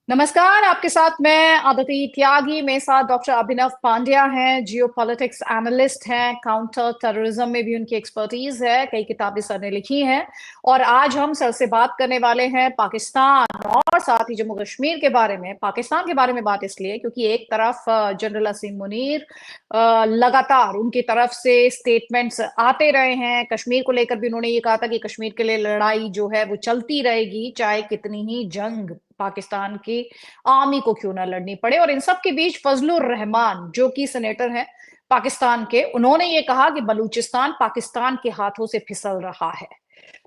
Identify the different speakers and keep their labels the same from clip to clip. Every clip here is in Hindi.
Speaker 1: नमस्कार, आपके साथ मैं अदिति त्यागी। मेरे साथ डॉक्टर अभिनव पांड्या हैं, जियोपॉलिटिक्स एनालिस्ट हैं, काउंटर टेररिज्म में भी उनकी एक्सपर्टीज है, कई किताबें सर ने लिखी हैं। और आज हम सर से बात करने वाले हैं पाकिस्तान और साथ ही जम्मू कश्मीर के बारे में। पाकिस्तान के बारे में बात इसलिए क्योंकि एक तरफ जनरल असीम मुनीर लगातार उनकी तरफ से स्टेटमेंट्स आते रहे हैं। कश्मीर को लेकर भी उन्होंने ये कहा था कि कश्मीर के लिए लड़ाई जो है वो चलती रहेगी, चाहे कितनी ही जंग पाकिस्तान की आर्मी को क्यों ना लड़नी पड़े। और इन सब के बीच फजलुर रहमान जो कि सेनेटर हैं पाकिस्तान के, उन्होंने ये कहा कि बलूचिस्तान पाकिस्तान के हाथों से फिसल रहा है।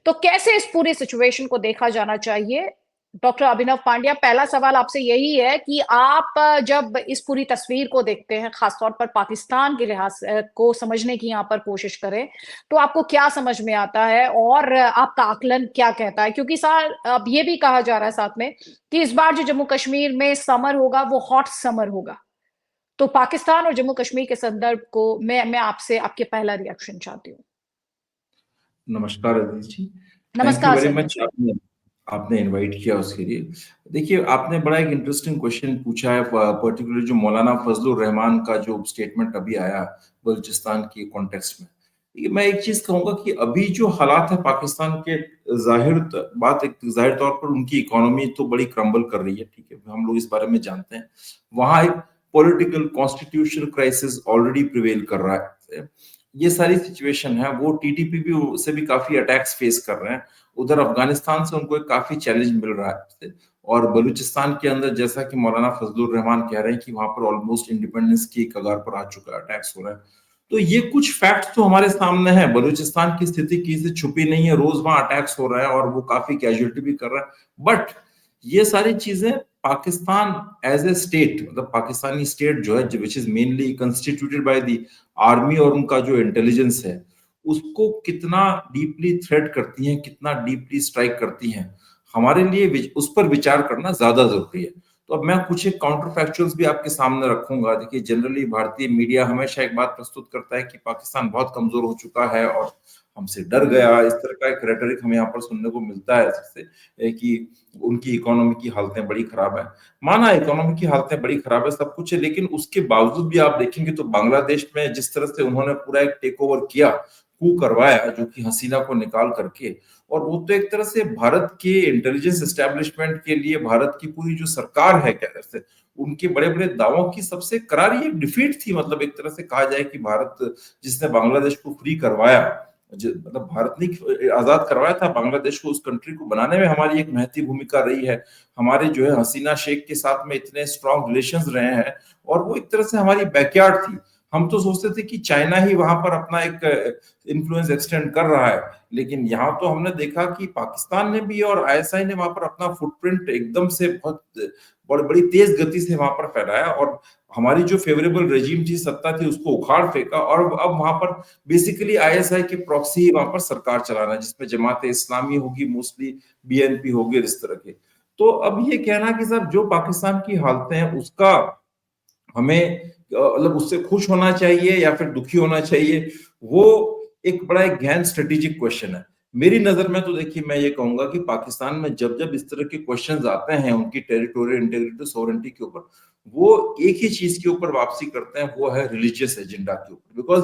Speaker 1: तो कैसे इस पूरी सिचुएशन को देखा जाना चाहिए? डॉक्टर अभिनव पांड्या, पहला सवाल आपसे यही है कि आप जब इस पूरी तस्वीर को देखते हैं, खासतौर पर पाकिस्तान के लिहाज को समझने की यहाँ पर कोशिश करें, तो आपको क्या समझ में आता है और आपका आकलन क्या कहता है? क्योंकि सर अब ये भी कहा जा रहा है साथ में कि इस बार जो जम्मू कश्मीर में समर होगा वो हॉट समर होगा। तो पाकिस्तान और जम्मू कश्मीर के संदर्भ को मैं आपसे आपके पहला रिएक्शन चाहती हूँ।
Speaker 2: नमस्कार अदिति जी। थैंक यू
Speaker 1: नमस्कार
Speaker 2: वेरी
Speaker 1: सर,
Speaker 2: मच।
Speaker 1: नमस्कार।
Speaker 2: आपने आपने इनवाइट किया उसके लिए। देखिए, आपने बड़ा एक इंटरेस्टिंग क्वेश्चन पूछा है, पर्टिकुलर जो मौलाना फजलुर रहमान का जो स्टेटमेंट अभी आया बलूचिस्तान के कॉन्टेक्स्ट में। मैं एक चीज कहूंगा कि अभी जो हालात है पाकिस्तान के, एक जाहिर तौर पर उनकी इकोनॉमी तो बड़ी क्रम्बल कर रही है, ठीक है, हम लोग इस बारे में जानते हैं। वहां एक political constitutional crisis already prevail कर रहा है। ये सारी सिचुएशन है, वो टीटीपी भी से भी काफी अटैक्स फेस कर रहे हैं। उधर अफगानिस्तान से उनको एक काफी चैलेंज मिल रहा है। और बलूचिस्तान के अंदर, जैसा कि मौलाना फजलुर रहमान कह रहे हैं कि वहां पर ऑलमोस्ट इंडिपेंडेंस की कगार पर आ चुका है, अटैक्स हो रहा है। तो ये कुछ फैक्ट्स तो हमारे सामने है। बलूचिस्तान की स्थिति किसी से छुपी नहीं है, रोज वहां अटैक्स हो रहा है और वो काफी कैजुअलिटी भी कर रहा है। बट ये सारी चीजें पाकिस्तान एज ए स्टेट, मतलब पाकिस्तानी स्टेट जो है, which is mainly constituted by the army और उनका जो इंटेलिजेंस है, उसको कितना डीपली थ्रेट करती हैं, कितना डीपली स्ट्राइक करती हैं, हमारे लिए उस पर विचार करना ज्यादा जरूरी है। तो अब मैं कुछ एक काउंटर फैक्चुअल्स भी आपके सामने रखूंगा। देखिए, जनरली भारतीय मीडिया हमेशा एक बात प्रस्तुत करता है कि पाकिस्तान बहुत कमजोर हो चुका है और हमसे डर गया, इस तरह का एक रेटरिक हमें यहाँ पर सुनने को मिलता है जिससे कि उनकी इकोनॉमी की हालतें बड़ी खराब है। माना इकोनॉमी की हालतें बड़ी खराब है, सब कुछ है, लेकिन उसके बावजूद भी आप देखेंगे तो बांग्लादेश में जिस तरह से उन्होंने पूरा एक टेक ओवर किया, कू करवाया, जो कि हसीना को निकाल करके, और वो तो एक तरह से भारत के इंटेलिजेंस एस्टेब्लिशमेंट के लिए, भारत की पूरी जो सरकार है, क्या कहते हैं, उनके बड़े बड़े दावों की सबसे करारी एक डिफीट थी। मतलब एक तरह से कहा जाए कि भारत जिसने बांग्लादेश को फ्री करवाया, मतलब भारत ने आजाद करवाया था बांग्लादेश को, उस कंट्री को बनाने में हमारी एक महती भूमिका रही है। हमारे जो है हसीना शेख के साथ में इतने स्ट्रॉन्ग रिलेशंस रहे हैं, और वो एक तरह से हमारी बैकयार्ड थी। हम तो सोचते थे कि चाइना ही वहां पर अपना एक इन्फ्लुएंस एक्सटेंड कर रहा है, लेकिन यहाँ तो हमने देखा कि पाकिस्तान ने भी और आईएसआई ने वहां पर अपना फुटप्रिंट एकदम से बहुत बड़ी तेज गति से वहां पर फैलाया, और हमारी जो फेवरेबल रेजिम थी, सत्ता थी, उसको उखाड़ फेंका। और अब वहां पर बेसिकली आईएसआई के प्रॉक्सी ही वहां पर सरकार चलाना है, जिसमें जमात इस्लामी होगी, मोस्टली बीएनपी होगी, इस तरह के। तो अब ये कहना कि साहब जो पाकिस्तान की हालतें हैं उसका हमें मतलब उससे खुश होना चाहिए या फिर दुखी होना चाहिए, वो एक बड़ा एक गहन स्ट्रेटेजिक क्वेश्चन है। मेरी नजर में तो देखिए, मैं ये कहूंगा कि पाकिस्तान में जब जब इस तरह के क्वेश्चंस आते हैं उनकी टेरिटोरियल इंटीग्रिटी, सोवरेनिटी के ऊपर, वो एक ही चीज के ऊपर वापसी करते हैं, वो है रिलीजियस एजेंडा के ऊपर। बिकॉज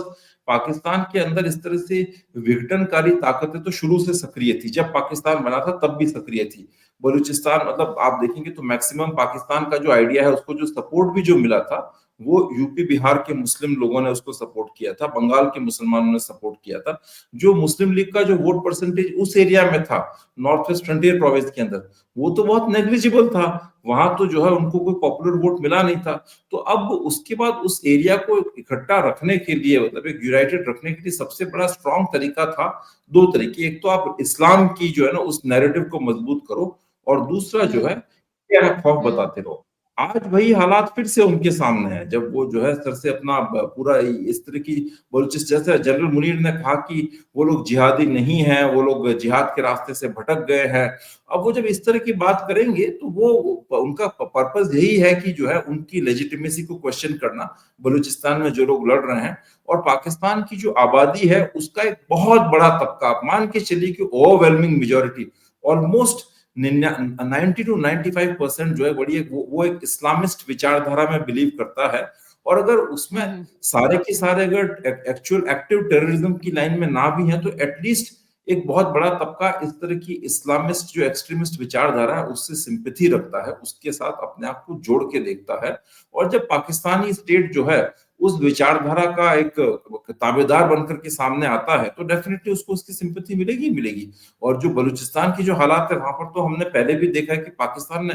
Speaker 2: पाकिस्तान के अंदर इस तरह से विघटनकारी ताकतें तो शुरू से सक्रिय थी, जब पाकिस्तान बना था तब भी सक्रिय थी। बलूचिस्तान, मतलब आप देखेंगे तो मैक्सिमम पाकिस्तान का जो आइडिया है, उसको जो सपोर्ट भी जो मिला था, वो यूपी बिहार के मुस्लिम लोगों ने उसको सपोर्ट किया था, बंगाल के मुसलमानों ने सपोर्ट किया था। जो मुस्लिम लीग का जो वोट परसेंटेज उस एरिया में था, नॉर्थ वेस्ट फ्रंटियर प्रोविंस के अंदर, वो तो बहुत नेग्लिजिबल था। वहां तो जो है उनको कोई पॉपुलर वोट मिला नहीं था। तो अब उसके बाद उस एरिया को इकट्ठा रखने के लिए, मतलब एक यूनाइटेड रखने के लिए सबसे बड़ा स्ट्रॉन्ग तरीका था, दो तरीके। एक तो आप इस्लाम की जो है ना उस नैरेटिव को मजबूत करो, और दूसरा जो है क्या खौफ
Speaker 1: हम्म।
Speaker 2: बताते रहो। आज वही हालात फिर से उनके सामने है, जब वो जो है सर से अपना पूरा इस तरह की बलूचिस्तान, जैसे जनरल मुनीर ने कहा कि वो लोग जिहादी नहीं हैं, वो लोग जिहाद के रास्ते से भटक गए हैं। अब वो जब इस तरह की बात करेंगे तो वो उनका पर्पस यही है कि जो है उनकी लेजिटिमेसी को क्वेश्चन करना, बलूचिस्तान में जो लोग लड़ रहे हैं। और पाकिस्तान की जो आबादी है उसका एक बहुत बड़ा तबका, आप मान के चलिए कि ओवरवेलमिंग मेजोरिटी, ऑलमोस्ट 90 to 95% जो है बड़ी वो एक इस्लामिस्ट विचारधारा में बिलीव करता है। और अगर उसमें सारे के सारे अगर एक्चुअल एक्टिव टेररिज्म की लाइन में ना भी हैं तो एटलीस्ट एक बहुत बड़ा तबका इस तरह की इस्लामिस्ट जो एक्सट्रीमिस्ट विचारधारा है उससे सिंपैथी रखता है, उसके साथ अपने आप को जोड़ के देखता है। और जब पाकिस्तानी स्टेट जो है उस विचारधारा का एक ताबेदार बनकर के सामने आता है तो डेफिनेटली उसको उसकी सिंपैथी मिलेगी मिलेगी। और जो बलूचिस्तान की जो हालात है वहां पर तो हमने पहले भी देखा है कि पाकिस्तान ने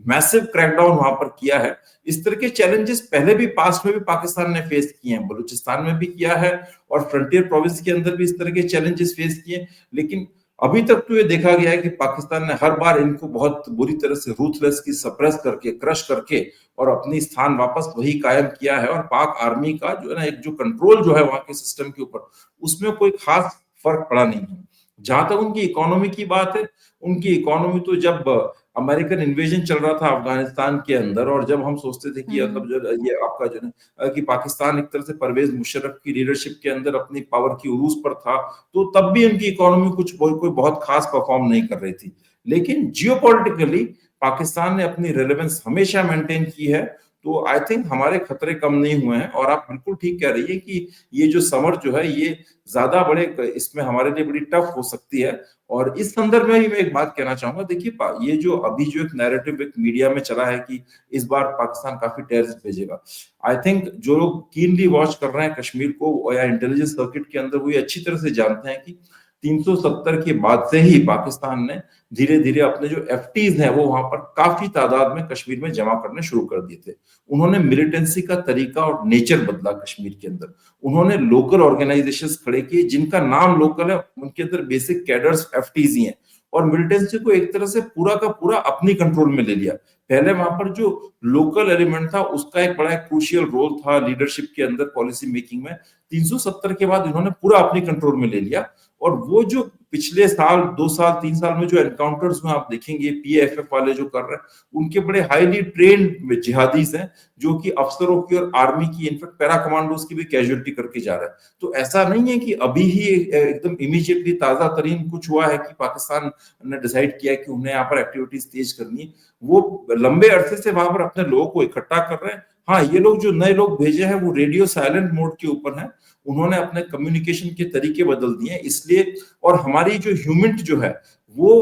Speaker 2: मैसिव क्रैकडाउन वहां पर किया है। इस तरह के चैलेंजेस पहले भी पास्ट में भी पाकिस्तान ने फेस किए हैं, बलूचिस्तान में भी किया है और फ्रंटियर प्रोविंस के अंदर भी इस तरह के चैलेंजेस फेस किए। लेकिन अभी तक तो ये देखा गया है कि पाकिस्तान ने हर बार इनको बहुत बुरी तरह से रूथलेस की सप्रेस करके क्रश करके और अपनी स्थान वापस वही कायम किया है। और पाक आर्मी का जो है ना एक जो कंट्रोल जो है वहां के सिस्टम के ऊपर उसमें कोई खास फर्क पड़ा नहीं है। जहां तक उनकी इकोनॉमी की बात है, उनकी इकोनॉमी तो जब अमेरिकन इन्वेजन चल रहा था अफगानिस्तान के अंदर और जब हम सोचते थे कि मतलब जो ये आपका जो है कि पाकिस्तान एक तरह से परवेज मुशर्रफ की लीडरशिप के अंदर अपनी पावर की उरूज पर था तो तब भी उनकी इकोनॉमी कोई बहुत खास परफॉर्म नहीं कर रही थी। लेकिन जियोपॉलिटिकली पाकिस्तान ने अपनी रेलेवेंस हमेशा मेंटेन की है। तो आई थिंक हमारे खतरे कम नहीं हुए हैं। और आप बिल्कुल ठीक कह रही है कि ये जो समर जो है ये ज्यादा बड़े इसमें हमारे लिए बड़ी टफ हो सकती है। और इस संदर्भ में ही मैं एक बात कहना चाहूंगा, देखिए ये जो अभी जो एक नैरेटिव एक मीडिया में चला है कि इस बार पाकिस्तान काफी टेररिस्ट भेजेगा, आई थिंक जो लोग कीनली वॉच कर रहे हैं कश्मीर को या इंटेलिजेंस सर्किट के अंदर वो ये अच्छी तरह से जानते हैं कि 370 के बाद से ही पाकिस्तान ने धीरे धीरे अपने जो एफटीज हैं वो वहां पर काफी तादाद में कश्मीर में जमा करने शुरू कर दिए थे। उन्होंने मिलिटेंसी का तरीका और नेचर बदला कश्मीर के अंदर। उन्होंने लोकल ऑर्गेनाइजेशंस खड़े किए जिनका नाम लोकल है, उनके अंदर बेसिक कैडर्स एफटीज ही हैं और मिलिटेंसी को एक तरह से पूरा का पूरा अपनी कंट्रोल में ले लिया। पहले वहां पर जो लोकल एलिमेंट था उसका एक बड़ा क्रूशियल रोल था लीडरशिप के अंदर पॉलिसी मेकिंग में। 370 के बाद इन्होंने पूरा अपनी कंट्रोल में ले लिया। और वो जो पिछले साल 2 साल 3 साल में जो एनकाउंटर्स में आप देखेंगे पीएफएफ वाले जो कर रहे हैं उनके बड़े हाईली ट्रेन्ड जिहादीज हैं जो कि अफसरों की और आर्मी की इनफैक्ट पैरा कमांडोज की भी कैजुअलिटी करके जा रहा है। तो ऐसा नहीं है कि अभी ही एकदम इमीडिएटली ताजा तरीन कुछ हुआ है कि पाकिस्तान ने डिसाइड किया कि उन्हें यहाँ पर एक्टिविटीज तेज करनी है। वो लंबे अरसे से वहां पर अपने लोगों को इकट्ठा कर रहे हैं। हाँ, ये लोग जो नए लोग भेजे हैं वो रेडियो साइलेंट मोड के ऊपर हैं, उन्होंने अपने कम्युनिकेशन के तरीके बदल दिए इसलिए। और हमारी जो ह्यूमिट जो है वो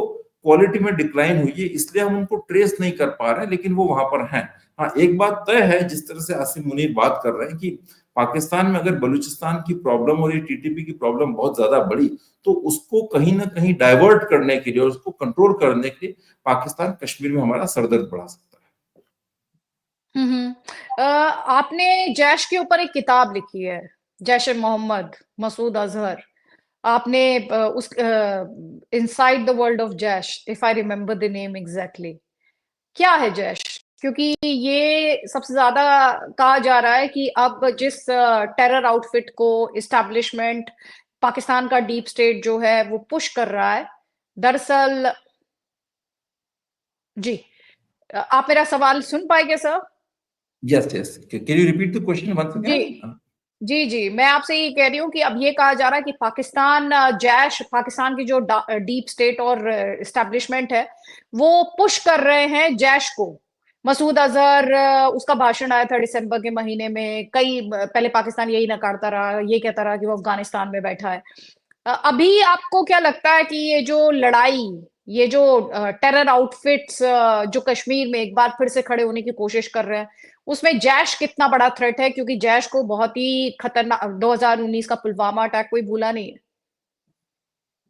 Speaker 2: क्वालिटी में डिक्लाइन हुई है इसलिए हम उनको ट्रेस नहीं कर पा रहे हैं, लेकिन वो वहां पर हैं। हाँ, एक बात तय है जिस तरह से आसिम मुनीर बात कर रहे हैं कि पाकिस्तान में अगर बलूचिस्तान की प्रॉब्लम और ये टीटीपी की प्रॉब्लम बहुत ज्यादा बढ़ी तो उसको कहीं ना कहीं डाइवर्ट करने के लिए और उसको कंट्रोल करने के लिए पाकिस्तान कश्मीर में हमारा सरदर्द बढ़ा सकता है।
Speaker 1: आपने जैश के ऊपर एक किताब लिखी है, जैश ए मोहम्मद, मसूद अजहर। आपने उस inside the world of Jaish, if I remember the name exactly, क्या है जैश? क्योंकि ये सबसे ज्यादा कहा जा रहा है कि अब जिस टेरर आउटफिट को इस्टेब्लिशमेंट पाकिस्तान का डीप स्टेट जो है वो पुश कर रहा है, दरअसल जी, आप मेरा सवाल सुन पाएंगे sir?
Speaker 2: Yes, can you repeat the question once again?
Speaker 1: जी, मैं आपसे ये कह रही हूँ कि अब ये कहा जा रहा है कि पाकिस्तान जैश, पाकिस्तान की जो डीप स्टेट और एस्टेब्लिशमेंट है वो पुश कर रहे हैं जैश को। मसूद अजहर, उसका भाषण आया था दिसंबर के महीने में, कई पहले पाकिस्तान यही नकारता रहा, ये कहता रहा कि वो अफगानिस्तान में बैठा है। अभी आपको क्या लगता है कि ये जो लड़ाई, ये जो टेरर आउटफिट्स जो कश्मीर में एक बार फिर से खड़े होने की कोशिश कर रहे हैं, उसमें जैश कितना बड़ा थ्रेट है? क्योंकि जैश को बहुत ही खतरनाक 2019 का पुलवामा अटैक कोई भूला नहीं है।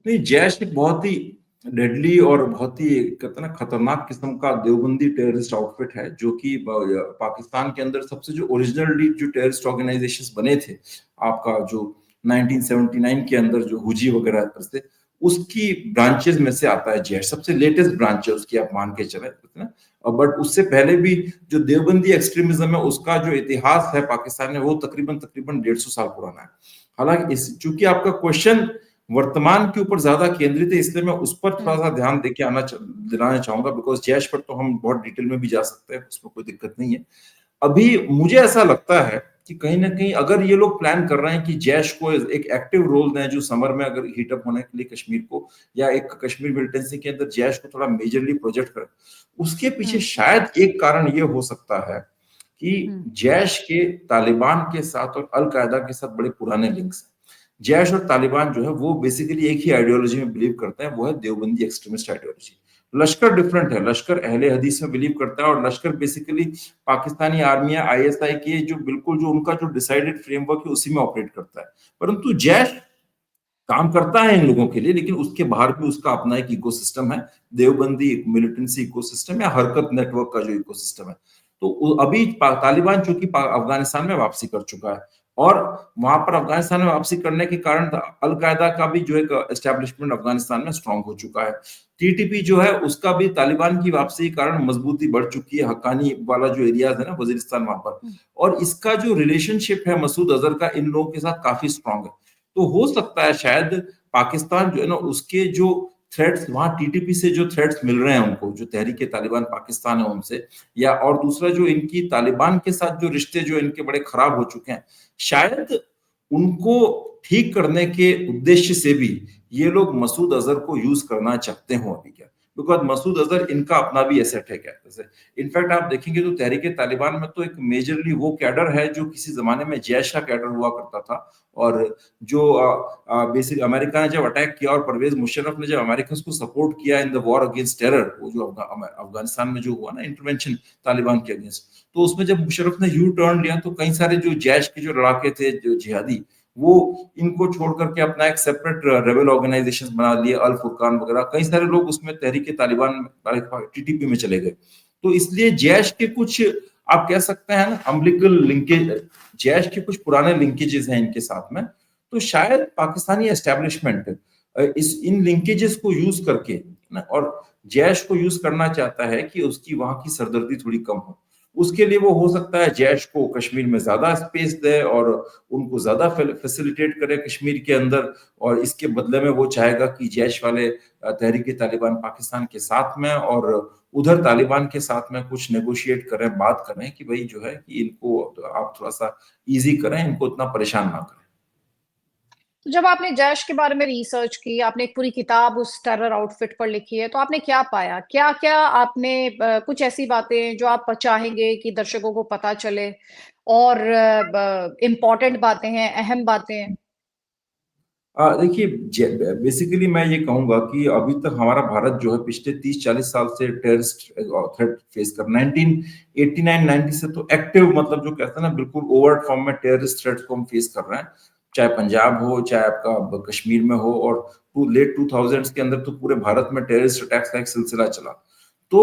Speaker 2: नहीं, जैश एक बहुत ही डेडली और बहुत ही कहते ना खतरनाक किस्म का देवबंदी टेररिस्ट आउटफिट है जो कि पाकिस्तान के अंदर सबसे जो ओरिजिनल जो टेररिस्ट ऑर्गेनाइजेशंस बने थे आपका जो 1979 के अंदर जो हुजी वगैरह थे उसकी ब्रांचेस में से आता है जैश। सबसे लेटेस्ट ब्रांच है उसकी, आप मान के चले। बट उससे पहले भी जो देवबंदी एक्सट्रीमिज्म है उसका जो इतिहास है पाकिस्तान में वो तकरीबन 150 साल पुराना है। हालांकि चूंकि आपका क्वेश्चन वर्तमान के ऊपर ज्यादा केंद्रित है इसलिए मैं उस पर थोड़ा सा ध्यान देके दिलाना चाहूंगा, बिकॉज जैश पर तो हम बहुत डिटेल में भी जा सकते हैं, उसमें कोई दिक्कत नहीं है। अभी मुझे ऐसा लगता है कि कहीं ना कहीं अगर ये लोग प्लान कर रहे हैं कि जैश को एक एक्टिव रोल दें, जो समर में अगर हीटअप होने के लिए कश्मीर को, या एक कश्मीर मिलिटेंसी के अंदर जैश को थोड़ा मेजरली प्रोजेक्ट करें, उसके पीछे शायद एक कारण ये हो सकता है कि जैश के तालिबान के साथ और अल कायदा के साथ बड़े पुराने लिंक्स हैं। जैश और तालिबान जो है वो बेसिकली एक ही आइडियोलॉजी में बिलीव करते हैं, वो है देवबंदी एक्सट्रीमिस्ट आइडियोलॉजी। लश्कर डिफरेंट है, लश्कर अहले हदीस में बिलीव करता है, और लश्कर बेसिकली पाकिस्तानी आर्मी या आईएसआई के जो बिल्कुल जो उनका जो डिसाइडेड फ्रेमवर्क है उसी में ऑपरेट करता है। परंतु जैश काम करता है इन लोगों के लिए, लेकिन उसके बाहर भी उसका अपना एक इकोसिस्टम है, देवबंदी मिलिटेंसी इकोसिस्टम या हरकत नेटवर्क का जो इकोसिस्टम है। तो अभी तालिबान चूंकि अफगानिस्तान में वापसी कर चुका है, और वहां पर अफगानिस्तान में वापसी करने के कारण अल कायदा का भी जो एक एस्टेब्लिशमेंट अफगानिस्तान में स्ट्रांग हो चुका है। टीटीपी जो है उसका भी तालिबान की वापसी के कारण मजबूती बढ़ चुकी है, हक्कानी वाला जो एरियाज है ना वजीरिस्तान वहां पर, और इसका जो रिलेशनशिप है मसूद अजहर का इन लोगों के साथ काफी स्ट्रांग है। तो हो सकता है शायद पाकिस्तान जो है ना उसके जो थ्रेट्स वहां टीटीपी से जो थ्रेट्स मिल रहे हैं उनको, जो तहरीक तालिबान पाकिस्तान है उनसे, या और दूसरा जो इनकी तालिबान के साथ जो रिश्ते जो इनके बड़े खराब हो चुके हैं, शायद उनको ठीक करने के उद्देश्य से भी ये लोग मसूद अजहर को यूज करना चाहते हो अभी क्या, बिकॉज मसूद अजहर इनका अपना भी एसेट है क्या। जैसे इनफैक्ट आप देखेंगे तो तहरीक तालिबान में तो एक मेजरली वो कैडर है जो किसी जमाने में जैश का कैडर हुआ करता था, और जो बेसिक अमेरिका ने जब अटैक किया और परवेज मुशर्रफ ने जब अमेरिकन को सपोर्ट किया in the war against terror, वो जो अफगानिस्तान में जो हुआ ना इंटरवेंशन तालिबान के अगेंस्ट, तो उसमें जब मुशर्रफ ने यू टर्न लिया तो कई सारे जो जैश के जो लड़ाके थे जो जिहादी, वो इनको छोड़ करके अपना एक सेपरेट रेबल ऑर्गेनाइजेशन बना लिए, अल फुरकान वगैरह, कई सारे लोग उसमें तहरीक तालिबान टीटीपी में चले गए। तो इसलिए जैश के कुछ आप कह सकते हैं ना अम्बिलिकल लिंकेज, जैश के कुछ पुराने लिंकेजेस हैं इनके साथ में, तो शायद पाकिस्तानी एस्टेब्लिशमेंट इस इन लिंकेजेस को यूज करके ना, और जैश को यूज करना चाहता है कि उसकी वहां की सरदर्दी थोड़ी कम हो। उसके लिए वो हो सकता है जैश को कश्मीर में ज्यादा स्पेस दे और उनको ज्यादा फैसिलिटेट करे कश्मीर के अंदर, और इसके बदले में वो चाहेगा कि जैश वाले तहरीक तालिबान पाकिस्तान के साथ में और उधर तालिबान के साथ में कुछ नेगोशिएट करें, बात करें कि भाई जो है कि इनको आप थोड़ा सा इजी करें, इनको इतना परेशान ना करें।
Speaker 1: तो जब आपने जैश के बारे में रिसर्च की, आपने एक पूरी किताब उस टेरर आउटफिट पर लिखी है, तो आपने क्या पाया, क्या क्या आपने कुछ ऐसी बातें जो आप चाहेंगे कि दर्शकों को पता चले, और इम्पोर्टेंट बातें हैं, अहम बातें हैं?
Speaker 2: देखिए बेसिकली मैं ये कहूंगा कि अभी तक हमारा भारत जो है पिछले 30-40 साल से टेररिस्ट थ्रेट फेस कर 1989-90 से तो एक्टिव, मतलब जो कहते हैं ना बिल्कुल ओवर्ट फॉर्म में टेररिस्ट थ्रेट को हम फेस कर रहे हैं, चाहे पंजाब हो चाहे आपका कश्मीर में हो, और लेट 2000s के अंदर तो पूरे भारत में टेररिस्ट अटैक्स का एक सिलसिला चला। तो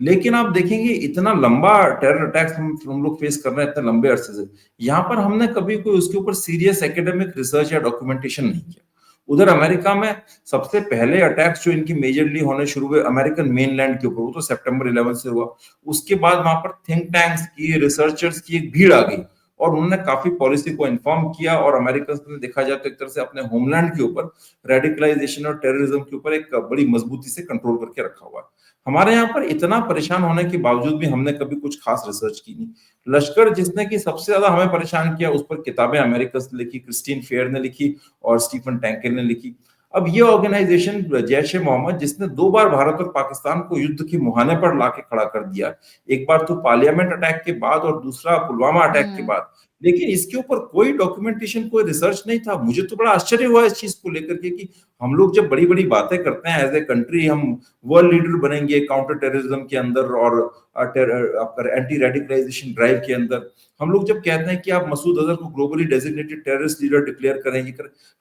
Speaker 2: लेकिन आप देखेंगे इतना लंबा टेरर अटैक्स हम लोग फेस कर रहे हैं इतने लंबे अरसे से, यहाँ पर हमने कभी कोई उसके ऊपर सीरियस एकेडमिक रिसर्च या डॉक्यूमेंटेशन नहीं किया। उधर अमेरिका में सबसे पहले अटैक्स जो इनकी मेजरली होने शुरू हुए अमेरिकन मेनलैंड के ऊपर, वो तो सितंबर 11 से हुआ। उसके बाद वहां पर थिंक टैंक्स की, रिसर्चर्स की एक भीड़ आ गई, और उन्होंने काफी पॉलिसी को इन्फॉर्म किया, और अमेरिकन ने देखा जाए तो एक तरह से अपने होमलैंड के ऊपर रेडिकलाइजेशन और टेररिज्म के ऊपर एक बड़ी मजबूती से कंट्रोल करके रखा हुआ है। हमारे यहाँ पर इतना परेशान होने के बावजूद भी हमने कभी कुछ खास रिसर्च की नहीं। लश्कर जिसने कि सबसे ज्यादा हमें परेशान किया, उस पर किताबें अमेरिकन ने लिखी, क्रिस्टीन फेयर ने लिखी और स्टीफन टैंकर ने लिखी। अब ये ऑर्गेनाइजेशन जैश ए मोहम्मद, जिसने 2 बार भारत और पाकिस्तान को युद्ध के मुहाने पर लाके खड़ा कर दिया, एक बार तो पार्लियामेंट अटैक के बाद और दूसरा पुलवामा अटैक के बाद, लेकिन इसके ऊपर कोई डॉक्यूमेंटेशन, कोई रिसर्च नहीं था। मुझे तो बड़ा आश्चर्य हुआ इस चीज को लेकर के कि हम लोग जब बड़ी बड़ी बातें करते हैं एज ए कंट्री, हम वर्ल्ड लीडर बनेंगे काउंटर टेररिज्म के अंदर और आपका एंटी रेडिकलाइजेशन ड्राइव के अंदर, हम लोग जब कहते हैं कि आप मसूद अजहर को globally designated terrorist leader declare करेंगे,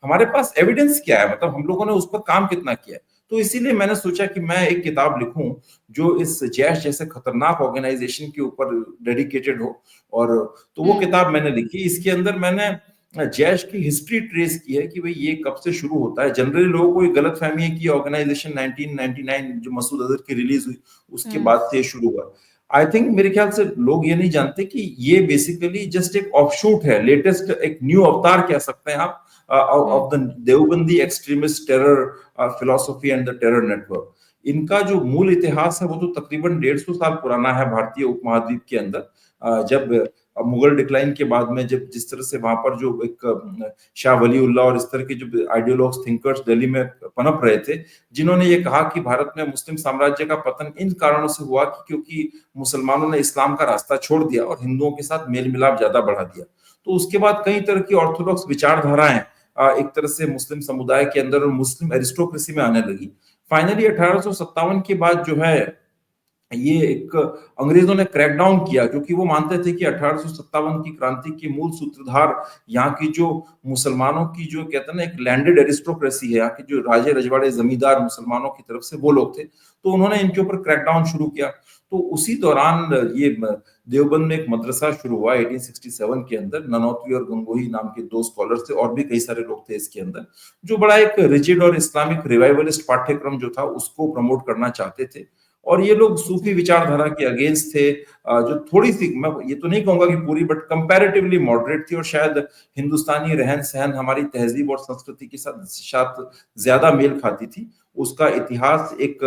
Speaker 2: हमारे पास एविडेंस क्या है, मतलब हम लोगों ने उस पर काम कितना किया है। तो इसीलिए मैंने सोचा कि मैं एक किताब लिखूं जो इस जैश जैसे खतरनाक ऑर्गेनाइजेशन के ऊपर डेडिकेटेड हो, और तो वो किताब मैंने लिखी। इसके अंदर मैंने जैश की हिस्ट्री ट्रेस की है कि भाई ये कब से शुरू होता है। जनरली लोगों को गलत फहमी है कि ऑर्गेनाइजेशन 1999 जो मसूद अजहर की रिलीज हुई उसके बाद से शुरू हुआ। आई थिंक मेरे ख्याल से लोग ये नहीं जानते कि ये बेसिकली जस्ट एक ऑफशूट है, लेटेस्ट एक न्यू अवतार कह सकते हैं आप of the Deobandi extremist terror philosophy and the terror network. इनका जो मूल इतिहास है वो तो तकरीबन 150 साल पुराना है भारतीय उपमहाद्वीप के अंदर। जब मुगल डिक्लाइन के बाद में जब जिस तरह से वहां पर जो एक शाह वलीउल्लाह और इस तरह के जो आइडियोलॉग्स थिंकर्स दिल्ली में पनप रहे थे, जिन्होंने ये कहा कि भारत में मुस्लिम साम्राज्य का पतन इन कारणों से हुआ कि क्योंकि मुसलमानों ने इस्लाम का रास्ता छोड़ दिया और हिंदुओं के साथ मेल मिलाप ज्यादा बढ़ा दिया। तो उसके बाद कई तरह की ऑर्थोडॉक्स विचारधाराएं एक तरह से मुस्लिम समुदाय के अंदर और मुस्लिम एरिस्टोक्रेसी में आने लगी। फाइनली 1857 के बाद जो है ये एक अंग्रेजों ने क्रैकडाउन किया, क्योंकि वो मानते थे कि 1857 की क्रांति के मूल सूत्रधार यहाँ की जो मुसलमानों की जो कहते हैं ना एक लैंडेड एरिस्टोक्रेसी है, यहाँ के जो राजे रजवाड़े जमींदार मुसलमानों की तरफ से वो लोग थे, तो उन्होंने इनके ऊपर क्रैकडाउन शुरू किया। तो उसी दौरान ये देवबंद में एक मदरसा शुरू हुआ 1867 के अंदर। ननौतवी और गंगोही नाम के दो स्कॉलर थे और भी कई सारे लोग थे इसके अंदर, जो बड़ा एक रिजिड और इस्लामिक रिवाइवलिस्ट पाठ्यक्रम जो था उसको प्रमोट करना चाहते थे। और ये लोग सूफी विचारधारा के अगेंस्ट थे, जो थोड़ी सी, मैं ये तो नहीं कहूंगा कि पूरी, बट कंपैरेटिवली मॉडरेट थी और शायद हिंदुस्तानी रहन सहन हमारी तहजीब और संस्कृति के साथ ज्यादा मेल खाती थी। उसका इतिहास एक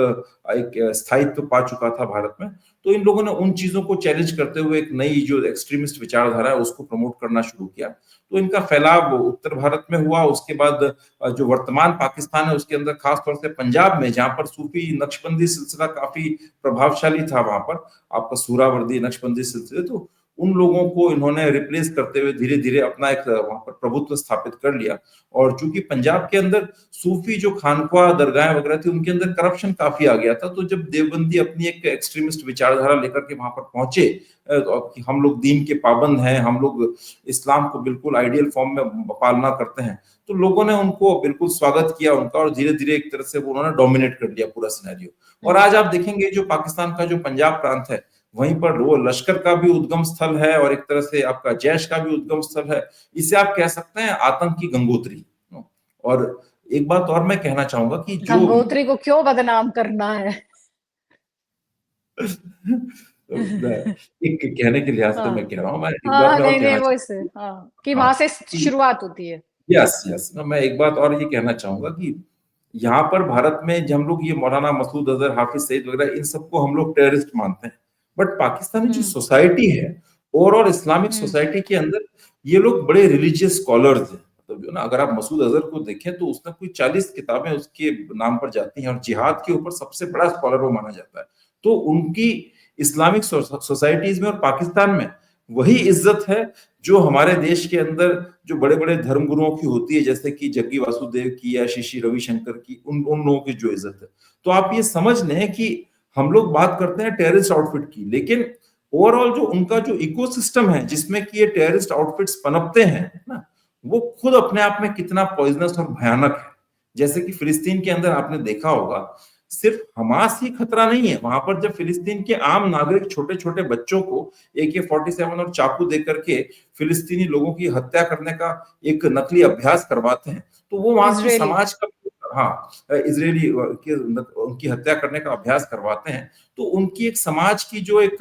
Speaker 2: स्थायित्व पा चुका था भारत में। तो इन लोगों ने उन चीजों को चैलेंज करते हुए एक नई जो एक्सट्रीमिस्ट विचारधारा है उसको प्रमोट करना शुरू किया। तो इनका फैलाव उत्तर भारत में हुआ। उसके बाद जो वर्तमान पाकिस्तान है उसके अंदर खास तौर से पंजाब में, जहां पर सूफी नक्शबंदी सिलसिला काफी प्रभावशाली था, वहां पर आपका सूरावर्दी नक्शबंदी सिलसिले, तो उन लोगों को इन्होंने रिप्लेस करते हुए धीरे धीरे अपना एक वहां पर प्रभुत्व स्थापित कर लिया। और चूंकि पंजाब के अंदर सूफी जो खानख्वाह दरगाहें वगैरह थी उनके अंदर करप्शन काफी आ गया था, तो जब देवबंदी अपनी एक एक्सट्रीमिस्ट विचारधारा लेकर के वहां पर पहुंचे कि हम लोग दीन के पाबंद हैं, हम लोग इस्लाम को बिल्कुल आइडियल फॉर्म में पालना करते हैं, तो लोगों ने उनको बिल्कुल स्वागत किया उनका, और धीरे धीरे एक तरह से वो उन्होंने डोमिनेट कर लिया पूरा सिनेरियो। और आज आप देखेंगे जो पाकिस्तान का जो पंजाब प्रांत है, वहीं पर वो लश्कर का भी उद्गम स्थल है और एक तरह से आपका जैश का भी उद्गम स्थल है। इसे आप कह सकते हैं आतंक की गंगोत्री। और एक बात और मैं कहना चाहूंगा कि जो
Speaker 1: गंगोत्री को क्यों बदनाम करना है?
Speaker 2: एक कहने के लिहाज से मैं कह रहा हूँ, मैं एक बात
Speaker 1: हाँ,
Speaker 2: मैं और
Speaker 1: नहीं
Speaker 2: कहना
Speaker 1: वो
Speaker 2: चाहूंगा।
Speaker 1: इससे कि वहां से शुरुआत होती है।
Speaker 2: यस यस, मैं एक बात और ये कहना चाहूंगा कि यहाँ पर भारत में जब हम लोग ये मौलाना मसूद अजहर, हाफिज सईद वगैरह इन सबको हम लोग टेररिस्ट मानते हैं, बट पाकिस्तानी जो सोसाइटी है ओवरऑल इस्लामिक सोसाइटी के अंदर ये लोग बड़े रिलीजियस स्कॉलर्स हैं। मतलब जो ना, अगर आप मसूद अजहर को देखें तो उसने कोई 40 किताबें उसके नाम पर जाती हैं और जिहाद के ऊपर सबसे बड़ा स्कॉलर वो माना जाता है। तो उनकी इस्लामिक सोसाइटीज में और पाकिस्तान में वही इज्जत है जो हमारे देश के अंदर जो बड़े बड़े धर्म गुरुओं की होती है, जैसे कि जग्गी वासुदेव की या श्री श्री रविशंकर की, उन लोगों की जो इज्जत है। तो आप ये समझ लें कि हम लोग बात करते हैं टेररिस्ट आउटफिट की, लेकिन ओवरऑल जो उनका जो इकोसिस्टम है जिसमें कि ये टेररिस्ट आउटफिट्स पनपते हैं ना, वो खुद अपने आप में कितना पॉइजनस और भयानक है। जैसे कि फिलिस्तीन के अंदर आपने देखा होगा, सिर्फ हमास ही खतरा नहीं है वहां पर। जब फिलिस्तीन के आम नागरिक छोटे छोटे बच्चों को AK-47 और चाकू देकर के फिलिस्तीनी लोगों की हत्या करने का एक नकली अभ्यास करवाते हैं, तो वो वहां के समाज का, हाँ, इजरायली की उनकी हत्या करने का अभ्यास करवाते हैं, तो उनकी एक समाज की जो एक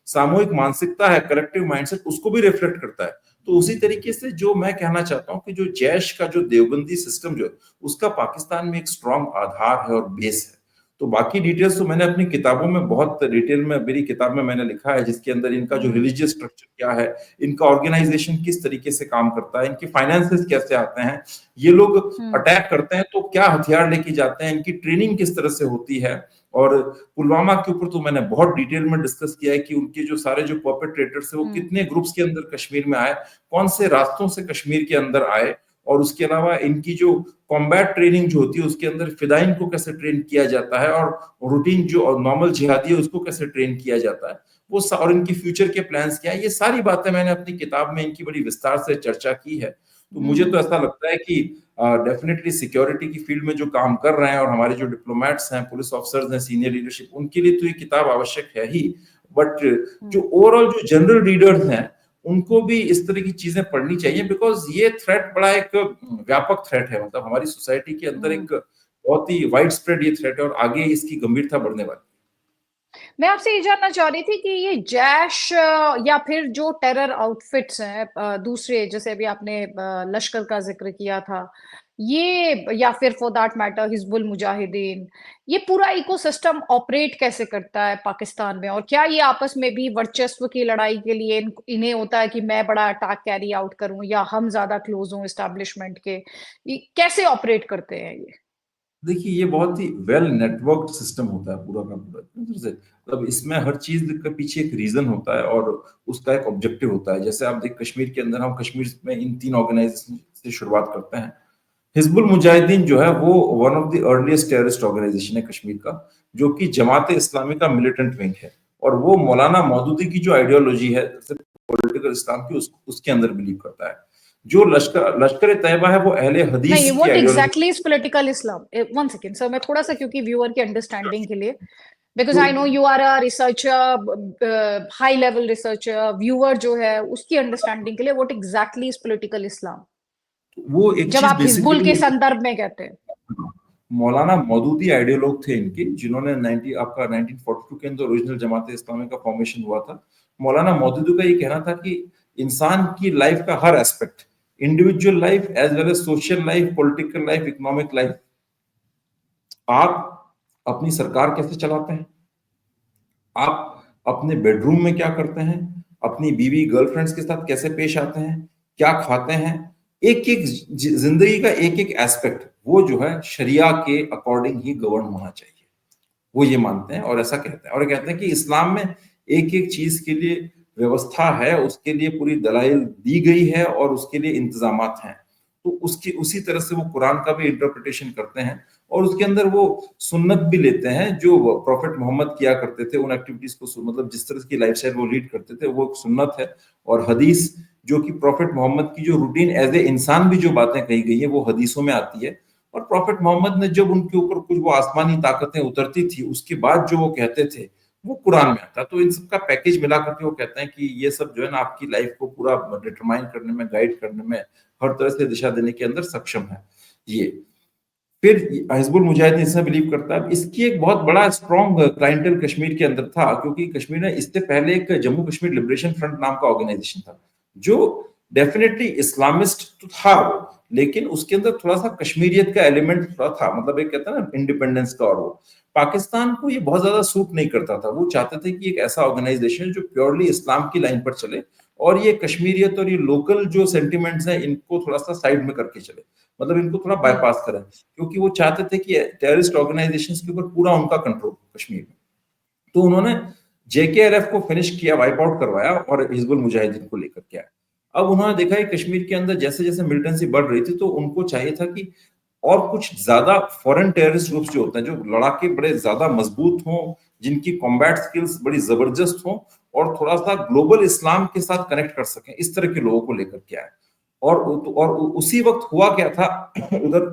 Speaker 2: सामूहिक मानसिकता है, कलेक्टिव माइंडसेट, उसको भी रिफ्लेक्ट करता है। तो उसी तरीके से जो मैं कहना चाहता हूं कि जो जैश का जो देवबंदी सिस्टम जो है उसका पाकिस्तान में एक स्ट्रॉन्ग आधार है और बेस है। तो बाकी डिटेल्स तो मैंने अपनी किताबों में बहुत डिटेल में, मेरी किताब में मैंने लिखा है, जिसके अंदर इनका जो रिलीजियस स्ट्रक्चर क्या है, इनका ऑर्गेनाइजेशन किस तरीके से काम करता है, इनके फाइनेंसेस कैसे आते हैं, ये लोग अटैक करते हैं तो क्या हथियार लेके जाते हैं, इनकी ट्रेनिंग किस तरह से होती है। और पुलवामा के ऊपर तो मैंने बहुत डिटेल में डिस्कस किया है कि उनके जो सारे जो परपेट्रेटर्स है वो कितने ग्रुप्स के अंदर कश्मीर में आए, कौन से रास्तों से कश्मीर के अंदर आए, और उसके अलावा इनकी जो कॉम्बैट ट्रेनिंग जो होती है उसके अंदर फिदाइन को कैसे ट्रेन किया जाता है, और रूटीन जो नॉर्मल जिहादी है उसको कैसे ट्रेन किया जाता है, वो और इनकी फ्यूचर के प्लान्स क्या है, ये सारी बातें मैंने अपनी किताब में इनकी बड़ी विस्तार से चर्चा की है। तो मुझे तो ऐसा लगता है कि डेफिनेटली सिक्योरिटी की फील्ड में जो काम कर रहे हैं और हमारे जो डिप्लोमेट्स हैं, पुलिस ऑफिसर्स हैं, सीनियर लीडरशिप, उनके लिए तो ये किताब आवश्यक है ही, बट जो ओवरऑल जो जनरल रीडर्स हैं उनको भी इस तरह की चीजें पढ़नी चाहिए, बिकॉज ये थ्रेट बड़ा एक व्यापक थ्रेट है। मतलब हमारी सोसाइटी के अंदर एक बहुत ही वाइड स्प्रेड ये थ्रेट है और आगे इसकी गंभीरता बढ़ने वाली।
Speaker 1: मैं आपसे ये जानना चाह रही थी कि ये जैश या फिर जो टेरर आउटफिट्स हैं दूसरे, जैसे अभी आपने लश्कर का जिक्र किया था, ये या फिर for that matter Hizbul Mujahideen, ये पूरा इकोसिस्टम ऑपरेट कैसे करता है पाकिस्तान में? और क्या ये आपस में भी वर्चस्व की लड़ाई के लिए इन्हें होता है कि मैं बड़ा अटैक कैरी आउट करूं या हम ज्यादा क्लोज हों एस्टैब्लिशमेंट के? ये कैसे ऑपरेट करते हैं ये?
Speaker 2: देखिए ये बहुत ही वेल नेटवर्क्ड सिस्टम होता है पूरा का पूरा, समझे? मतलब इसमें हर चीज के पीछे एक रीजन होता है और उसका एक ऑब्जेक्टिव होता है। जैसे आप देख कश्मीर के अंदर, हम कश्मीर में इन 3 ऑर्गेनाइजेशन से शुरुआत करते हैं। हिजबुल मुजाहिदीन जो है वो one of the earliest terrorist organization है कश्मीर का, जो कि जमात इस्लामी का मिलिटेंट विंग है। और वो मौलाना मौदूदी की जो आइडियोलॉजी है पॉलिटिकल इस्लाम की, उसके अंदर बिलीव करता है। जो लश्कर तैयबा है वो अहले हदीस
Speaker 1: नहीं,
Speaker 2: की
Speaker 1: what
Speaker 2: ideology.
Speaker 1: Exactly is political Islam? One second sir, मैं थोड़ा सा क्योंकि व्यूअर के अंडरस्टैंडिंग के लिए, बिकॉज
Speaker 2: तो
Speaker 1: I know you are a researcher, high level researcher, viewer जो है उसकी अंडरस्टैंडिंग के लिए what exactly is political Islam
Speaker 2: वो एक
Speaker 1: जब
Speaker 2: चीज
Speaker 1: आप हिजबुल के
Speaker 2: बेसिकली,
Speaker 1: संदर्भ में कहते हैं?
Speaker 2: मौलाना मौदूदी आइडियोलॉग थे इनके, जिन्होंने 1942 के अंदर ओरिजिनल जमात इस्लामी का फॉर्मेशन हुआ था। मौलाना मौदूदी का ये कहना था कि इंसान की लाइफ का हर aspect, individual life as well as social life, political life, economic life, आप अपनी सरकार कैसे चलाते हैं, आप अपने बेडरूम में क्या करते हैं, अपनी बीवी गर्लफ्रेंड्स के साथ कैसे पेश आते हैं, क्या खाते हैं, एक एक जिंदगी का एक एक एस्पेक्ट वो जो है शरिया के अकॉर्डिंग ही गवर्न होना चाहिए। वो ये मानते हैं और ऐसा कहते हैं, और कहते हैं कि इस्लाम में एक एक चीज के लिए व्यवस्था है, उसके लिए पूरी दलाइल दी गई है और उसके लिए इंतजामात हैं। तो उसकी उसी तरह से वो कुरान का भी इंटरप्रिटेशन करते हैं और उसके अंदर वो सुन्नत भी लेते हैं जो प्रॉफेट मोहम्मद किया करते थे, उन एक्टिविटीज को, मतलब जिस तरह की लाइफस्टाइल वो लीड करते थे वो एक सुन्नत है। और हदीस जो कि प्रॉफेट मोहम्मद की जो रूटीन एज ए इंसान भी जो बातें कही गई है वो हदीसों में आती है। और प्रॉफेट मोहम्मद ने जब उनके ऊपर कुछ वो आसमानी ताकतें उतरती थी उसके बाद जो वो कहते थे वो कुरान में आता। तो इन सब का पैकेज मिला करके वो कहते हैं कि ये सब जो है ना आपकी लाइफ को पूरा डिटरमाइन करने में, गाइड करने में, हर तरह से दिशा देने के अंदर सक्षम है ये। फिर हिजबुल मुजाहिदीन इसमें बिलीव करता है। इसकी एक बहुत बड़ा स्ट्रॉन्ग क्लाइंटल कश्मीर के अंदर था, क्योंकि कश्मीर में इससे पहले एक जम्मू कश्मीर लिबरेशन फ्रंट नाम का ऑर्गेनाइजेशन था जो डेफिनेटली इस्लामिस्ट तो था वो, लेकिन उसके अंदर थोड़ा सा कश्मीरियत का एलिमेंट थोड़ा था, मतलब एक कहता है ना इंडिपेंडेंस का। और वो पाकिस्तान को ये बहुत ज्यादा सूट नहीं करता था। वो चाहते थे कि एक ऐसा ऑर्गेनाइजेशन जो प्योरली इस्लाम की लाइन पर चले और ये कश्मीरियत और ये लोकल जो सेंटिमेंट्स हैं इनको थोड़ा सा साइड में करके चले, मतलब इनको थोड़ा बाईपास करें, क्योंकि वो चाहते थे कि टेररिस्ट ऑर्गेनाइजेशंस के ऊपर पूरा उनका कंट्रोल कश्मीर में। तो उन्होंने जेकेएलएफ को फिनिश किया, वाइप आउट करवाया और हिजबुल मुजाहिदीन को लेकर के आए। अब उन्होंने देखा कि कश्मीर के अंदर जैसे जैसे मिलिटेंसी बढ़ रही थी तो उनको चाहिए था कि और कुछ ज्यादा फॉरेन टेररिस्ट ग्रुप्स जो होते हैं, जो लड़ाके बड़े ज्यादा मजबूत हों, जिनकी कॉम्बैट स्किल्स बड़ी जबरदस्त हों और थोड़ा सा ग्लोबल इस्लाम के साथ कनेक्ट कर सकें, इस तरह के लोगों को लेकर के आए। और उसी वक्त हुआ क्या था, उधर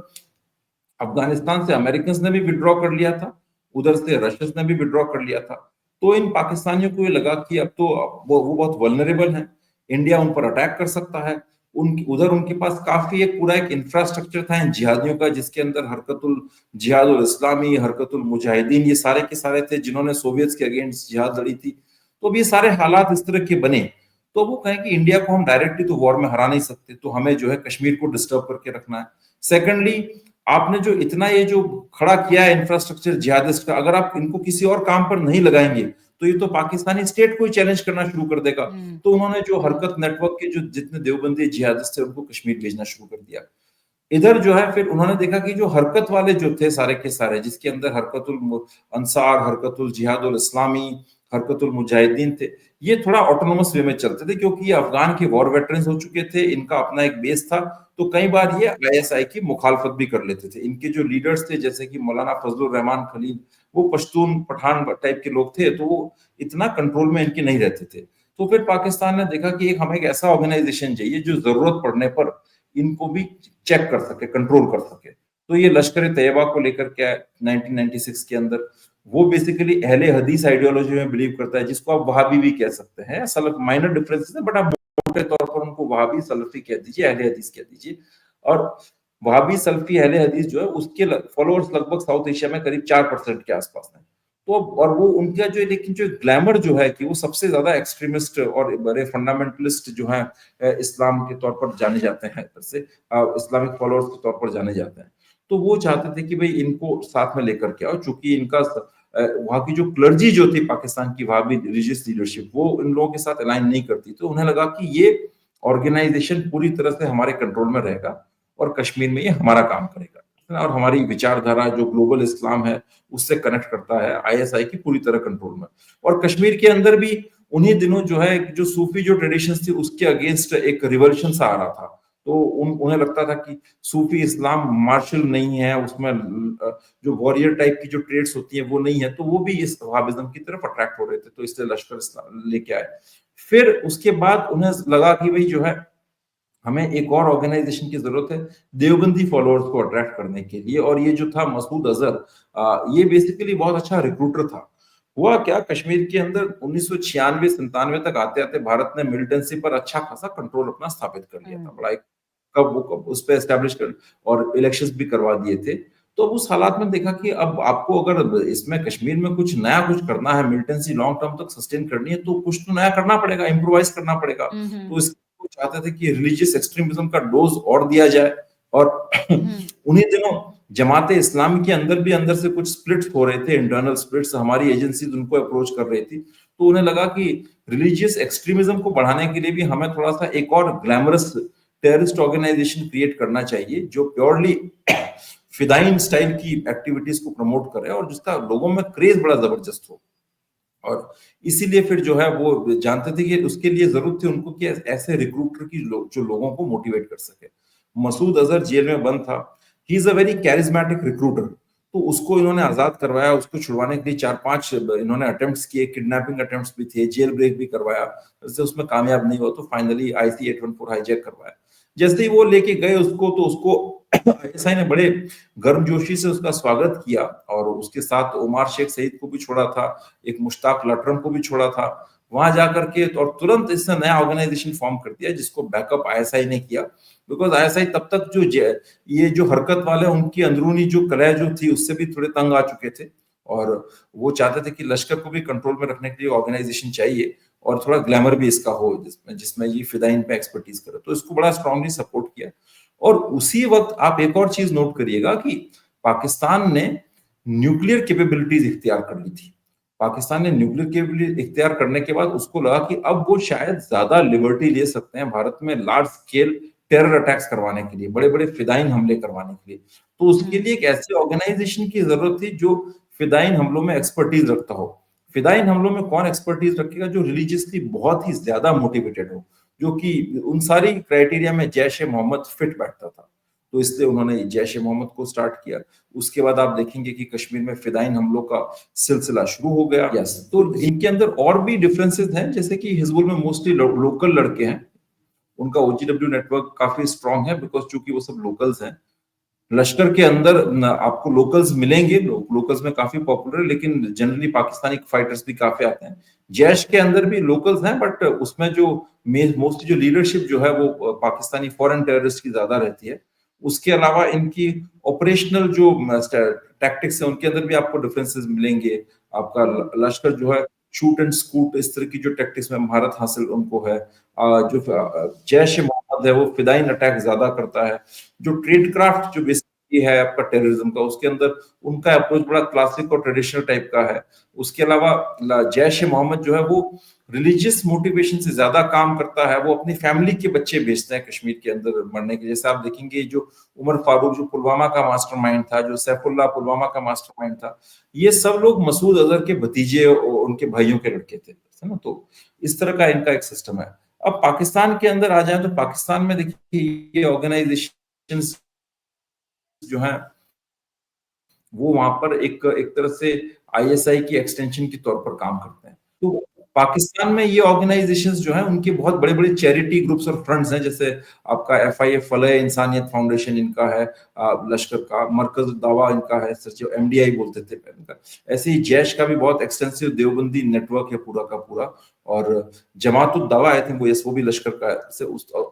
Speaker 2: अफगानिस्तान से अमेरिकन ने भी विड्रॉ कर लिया था, उधर से रशियंस ने भी विड्रॉ कर लिया था। तो इन पाकिस्तानियों को ये लगा कि अब तो वो बहुत वल्नरेबल हैं, इंडिया उन पर अटैक कर सकता है। उधर उनके पास काफी एक पूरा एक इंफ्रास्ट्रक्चर था इन जिहादियों का, जिसके अंदर हरकतुल जिहादुल इस्लामी, हरकतुल मुजाहिदीन, ये सारे के सारे थे जिन्होंने सोवियत के अगेंस्ट जिहाद लड़ी थी। तो अब ये सारे हालात इस तरह के बने तो वो कहें कि इंडिया को हम डायरेक्टली तो वॉर में हरा नहीं सकते, तो हमें जो है कश्मीर को डिस्टर्ब करके रखना है। सेकेंडली, आपने जो इतना ये जो खड़ा किया है इंफ्रास्ट्रक्चर जिहादिस्ट का, अगर आप इनको किसी और काम पर नहीं लगाएंगे तो ये तो पाकिस्तानी स्टेट को ही चैलेंज करना शुरू कर देगा। तो उन्होंने जो हरकत नेटवर्क के जो जितने देवबंदी जिहादिस्ट थे उनको कश्मीर भेजना शुरू कर दिया। इधर जो है फिर उन्होंने देखा कि जो हरकत वाले जो थे सारे के सारे, जिसके अंदर हरकतुल अंसार, हरकतुल जिहादुल इस्लामी, हरकतुल मुजाहिदीन थे, ये थोड़ा ऑटोनोमस वे में चलते थे क्योंकि ये अफगान के वॉर वेटरन्स हो चुके थे, इनका अपना एक बेस था। तो कई बार ये आईएसआई की मुखालफत भी कर लेते थे। इनके जो लीडर्स थे जैसे कि मौलाना फजलुर रहमान खलील, वो पश्तून पठान टाइप के लोग थे, तो वो इतना कंट्रोल में इनके नहीं रहते थे। तो फिर पाकिस्तान ने देखा कि हमें एक ऐसा ऑर्गेनाइजेशन चाहिए जो जरूरत पड़ने पर इनको भी चेक कर सके, कंट्रोल कर सके। तो ये लश्कर तैयबा को लेकर क्या 1996 के अंदर, वो बेसिकली अहले हदीस आइडियोलॉजी में बिलीव करता है, जिसको आप वहाबी भी कह सकते हैं। सलफ माइनर डिफरेंसेस है, बट आप मोटे तौर पर उनको वहाबी सलफी कह दीजिए, अहले हदीस कह दीजिए। और वहाबी सलफी अहले हदीस जो है उसके फॉलोअर्स लगभग साउथ एशिया में करीब 4% के आसपास हैं। तो और वो उनका जो लेकिन जो ग्लैमर जो है कि वो सबसे ज्यादा एक्सट्रीमिस्ट और बड़े फंडामेंटलिस्ट जो है इस्लाम के तौर पर जाने जाते हैं, इस्लामिक फॉलोअर्स के तौर पर जाने जाते हैं। तो वो चाहते थे कि भाई इनको साथ में लेकर के आओ, चूंकि इनका वहां की जो क्लर्जी जो थी पाकिस्तान की, वहां भी रिलीजियस लीडरशिप वो इन लोगों के साथ अलाइन नहीं करती, तो उन्हें लगा कि ये ऑर्गेनाइजेशन पूरी तरह से हमारे कंट्रोल में रहेगा और कश्मीर में ये हमारा काम करेगा, और हमारी विचारधारा जो ग्लोबल इस्लाम है उससे कनेक्ट करता है, आईएसआई की पूरी तरह कंट्रोल में। और कश्मीर के अंदर भी उन्हीं दिनों जो है जो सूफी जो ट्रेडिशंस थी उसके अगेंस्ट एक रिवल्शन सा आ रहा था। तो उन्हें लगता था कि सूफी इस्लाम मार्शल नहीं है, उसमें जो वॉरियर टाइप की जो ट्रेड्स होती हैं वो नहीं है, तो वो भी इस वहाबिज्म की तरफ अट्रैक्ट हो रहे थे, तो इसलिए लश्कर इस्लाम लेके आए। फिर उसके बाद उन्हें लगा कि भाई जो है हमें एक और ऑर्गेनाइजेशन की जरूरत है देवबंदी फॉलोअर्स को अट्रैक्ट करने के लिए, और ये जो था मसूद अजहर, ये बेसिकली बहुत अच्छा रिक्रूटर था। हुआ क्या, कश्मीर के अंदर 1996-97 तक आते आते भारत ने मिलिटेंसी पर अच्छा खासा कंट्रोल अपना स्थापित कर लिया था, बड़ा एक कब उस पर एस्टेब्लिश कर और इलेक्शंस भी करवा दिए थे। तो उस हालात में देखा कि अब आपको अगर इसमें कश्मीर में कुछ नया कुछ करना है, मिलिटेंसी लॉन्ग टर्म तक सस्टेन करनी है, तो कुछ तो नया करना पड़ेगा, इम्प्रोवाइज करना पड़ेगा। तो इसको चाहते थे कि रिलीजियस एक्सट्रीमिज्म का डोज और दिया जाए, और उन्हीं दिनों जमाते इस्लामी के अंदर भी अंदर से कुछ स्प्लिट्स हो रहे थे, इंटरनल स्प्लिट्स, हमारी एजेंसीज उनको अप्रोच कर रही थी। तो उन्हें लगा कि रिलीजियस एक्सट्रीमिज्म को बढ़ाने के लिए भी हमें थोड़ा सा एक और ग्लैमरस टेररिस्ट ऑर्गेनाइजेशन क्रिएट करना चाहिए जो प्योरली फिदाइन स्टाइल की एक्टिविटीज को प्रमोट करे और जिसका लोगों में क्रेज बड़ा जबरदस्त हो। और इसीलिए फिर जो है वो जानते थे कि उसके लिए जरूरत थी उनको कि ऐसे रिक्रूटर की जो लोगों को मोटिवेट कर सके। मसूद अजहर जेल में बंद था, he is a very charismatic recruiter, तो उसको इन्होंने आजाद करवाया। उसको छुड़वाने के लिए 4-5 इन्होंने अटेम्प्ट्स किए, किडनैपिंग अटेम्प्ट्स भी थे, जेल ब्रेक भी करवाया, जैसे उसमें कामयाब नहीं हुआ तो फाइनली IC 814 हाईजैक करवाया। जैसे ही वो लेके गए उसको, तो उसको आईएसआई ने बड़े गर्मजोशी से उसका स्वागत किया, और उसके साथ उमर शेख सईद को भी छोड़ा था, एक मुश्ताक लटरम को भी छोड़ा था। वहां जाकर के और तुरंत इसने नया ऑर्गेनाइजेशन फॉर्म कर दिया जिसको बैकअप आईएसआई ने किया, बिकॉज आईएसआई तब तक जो ये जो हरकत वाले उनकी अंदरूनी जो कलह जो थी उससे भी थोड़े तंग आ चुके थे, और वो चाहते थे कि लश्कर को भी कंट्रोल में रखने के लिए ऑर्गेनाइजेशन चाहिए और थोड़ा ग्लैमर भी इसका हो जिसमें ये फिदाइन पे एक्सपर्टीज करे, तो इसको बड़ा स्ट्रांगली सपोर्ट किया। और उसी वक्त आप एक और चीज नोट करिएगा कि पाकिस्तान ने न्यूक्लियर कैपेबिलिटीज इख्तियार कर ली थी। पाकिस्तान ने न्यूक्लियर कैपेबिलिटी इख्तियार करने के बाद उसको लगा कि अब वो शायद ज्यादा लिबर्टी ले सकते हैं भारत में लार्ज स्केल टेरर अटैक्स करवाने के लिए, बड़े बड़े फिदाइन हमले करवाने के लिए। तो उसके लिए एक ऐसे ऑर्गेनाइजेशन की जरूरत थी जो फिदाइन हमलों में एक्सपर्टीज रखता हो। फिदाइन हमलों में कौन एक्सपर्टीज रखेगा? जो रिलीजियसली बहुत ही ज्यादा मोटिवेटेड हो, जो कि उन सारी क्राइटेरिया में जैश ए मोहम्मद फिट बैठता था। तो इसलिए उन्होंने जैश ए मोहम्मद को स्टार्ट किया। उसके बाद आप देखेंगे कि कश्मीर में फिदाइन हमलों का सिलसिला शुरू हो गया। यस, तो इनके अंदर और भी डिफरेंसेस हैं, जैसे कि हिजबुल में मोस्टली लोकल लड़के हैं, उनका OGW नेटवर्क काफी स्ट्रांग है बिकॉज चूंकि वो सब लोकल्स हैं। लश्कर के अंदर आपको लोकल्स मिलेंगे, लोकल्स में काफी पॉपुलर है, लेकिन जनरली पाकिस्तानी फाइटर्स भी काफी आते हैं। जैश के अंदर भी लोकल्स हैं, बट उसमें जो मोस्टली जो लीडरशिप जो है वो पाकिस्तानी फॉरेन टेररिस्ट की ज्यादा रहती है। उसके अलावा इनकी ऑपरेशनल जो टैक्टिक्स है उनके अंदर भी आपको डिफरेंसेस मिलेंगे। आपका लश्कर जो है शूट एंड स्कूट इस तरह की जो टैक्टिक्स में महारत हासिल उनको है। जो जैश ए मोहम्मद है वो फिदाइन अटैक ज्यादा करता है। जो ट्रेड क्राफ्ट जो बेसिकली है आपका टेररिज्म का, उसके अंदर उनका अप्रोच बड़ा क्लासिक और ट्रेडिशनल टाइप का है। उसके अलावा जैश ए मोहम्मद जो है वो रिलीजियस मोटिवेशन से ज्यादा काम करता है। वो अपनी फैमिली के बच्चे भेजते हैं कश्मीर के अंदर मरने के। जैसे आप देखेंगे जो उमर फारूक जो पुलवामा का मास्टरमाइंड था, जो सैफुल्लाह पुलवामा का मास्टरमाइंड था, ये सब लोग मसूद अजहर के भतीजे और उनके भाइयों के लड़के थे, है ना। तो इस तरह का इनका एक सिस्टम है। अब पाकिस्तान के अंदर आ जाए तो पाकिस्तान में देखिए ये ऑर्गेनाइजेशन जो है वो वहां पर एक तरह से ISI की एक्सटेंशन के तौर पर काम करते हैं। तो पाकिस्तान में ये ऑर्गेनाइजेशंस जो हैं उनके बहुत बड़े बड़े चैरिटी ग्रुप्स और फंड्स हैं, जैसे आपका FIF फलह इंसानियत फाउंडेशन इनका है, लश्कर का मरकज दावा इनका है, सचिव MDI बोलते थे इनका। ऐसे ही जैश का भी बहुत एक्सटेंसिव देवबंदी नेटवर्क है पूरा का पूरा। और जमातुल दावा आई थिंक वो भी लश्कर का से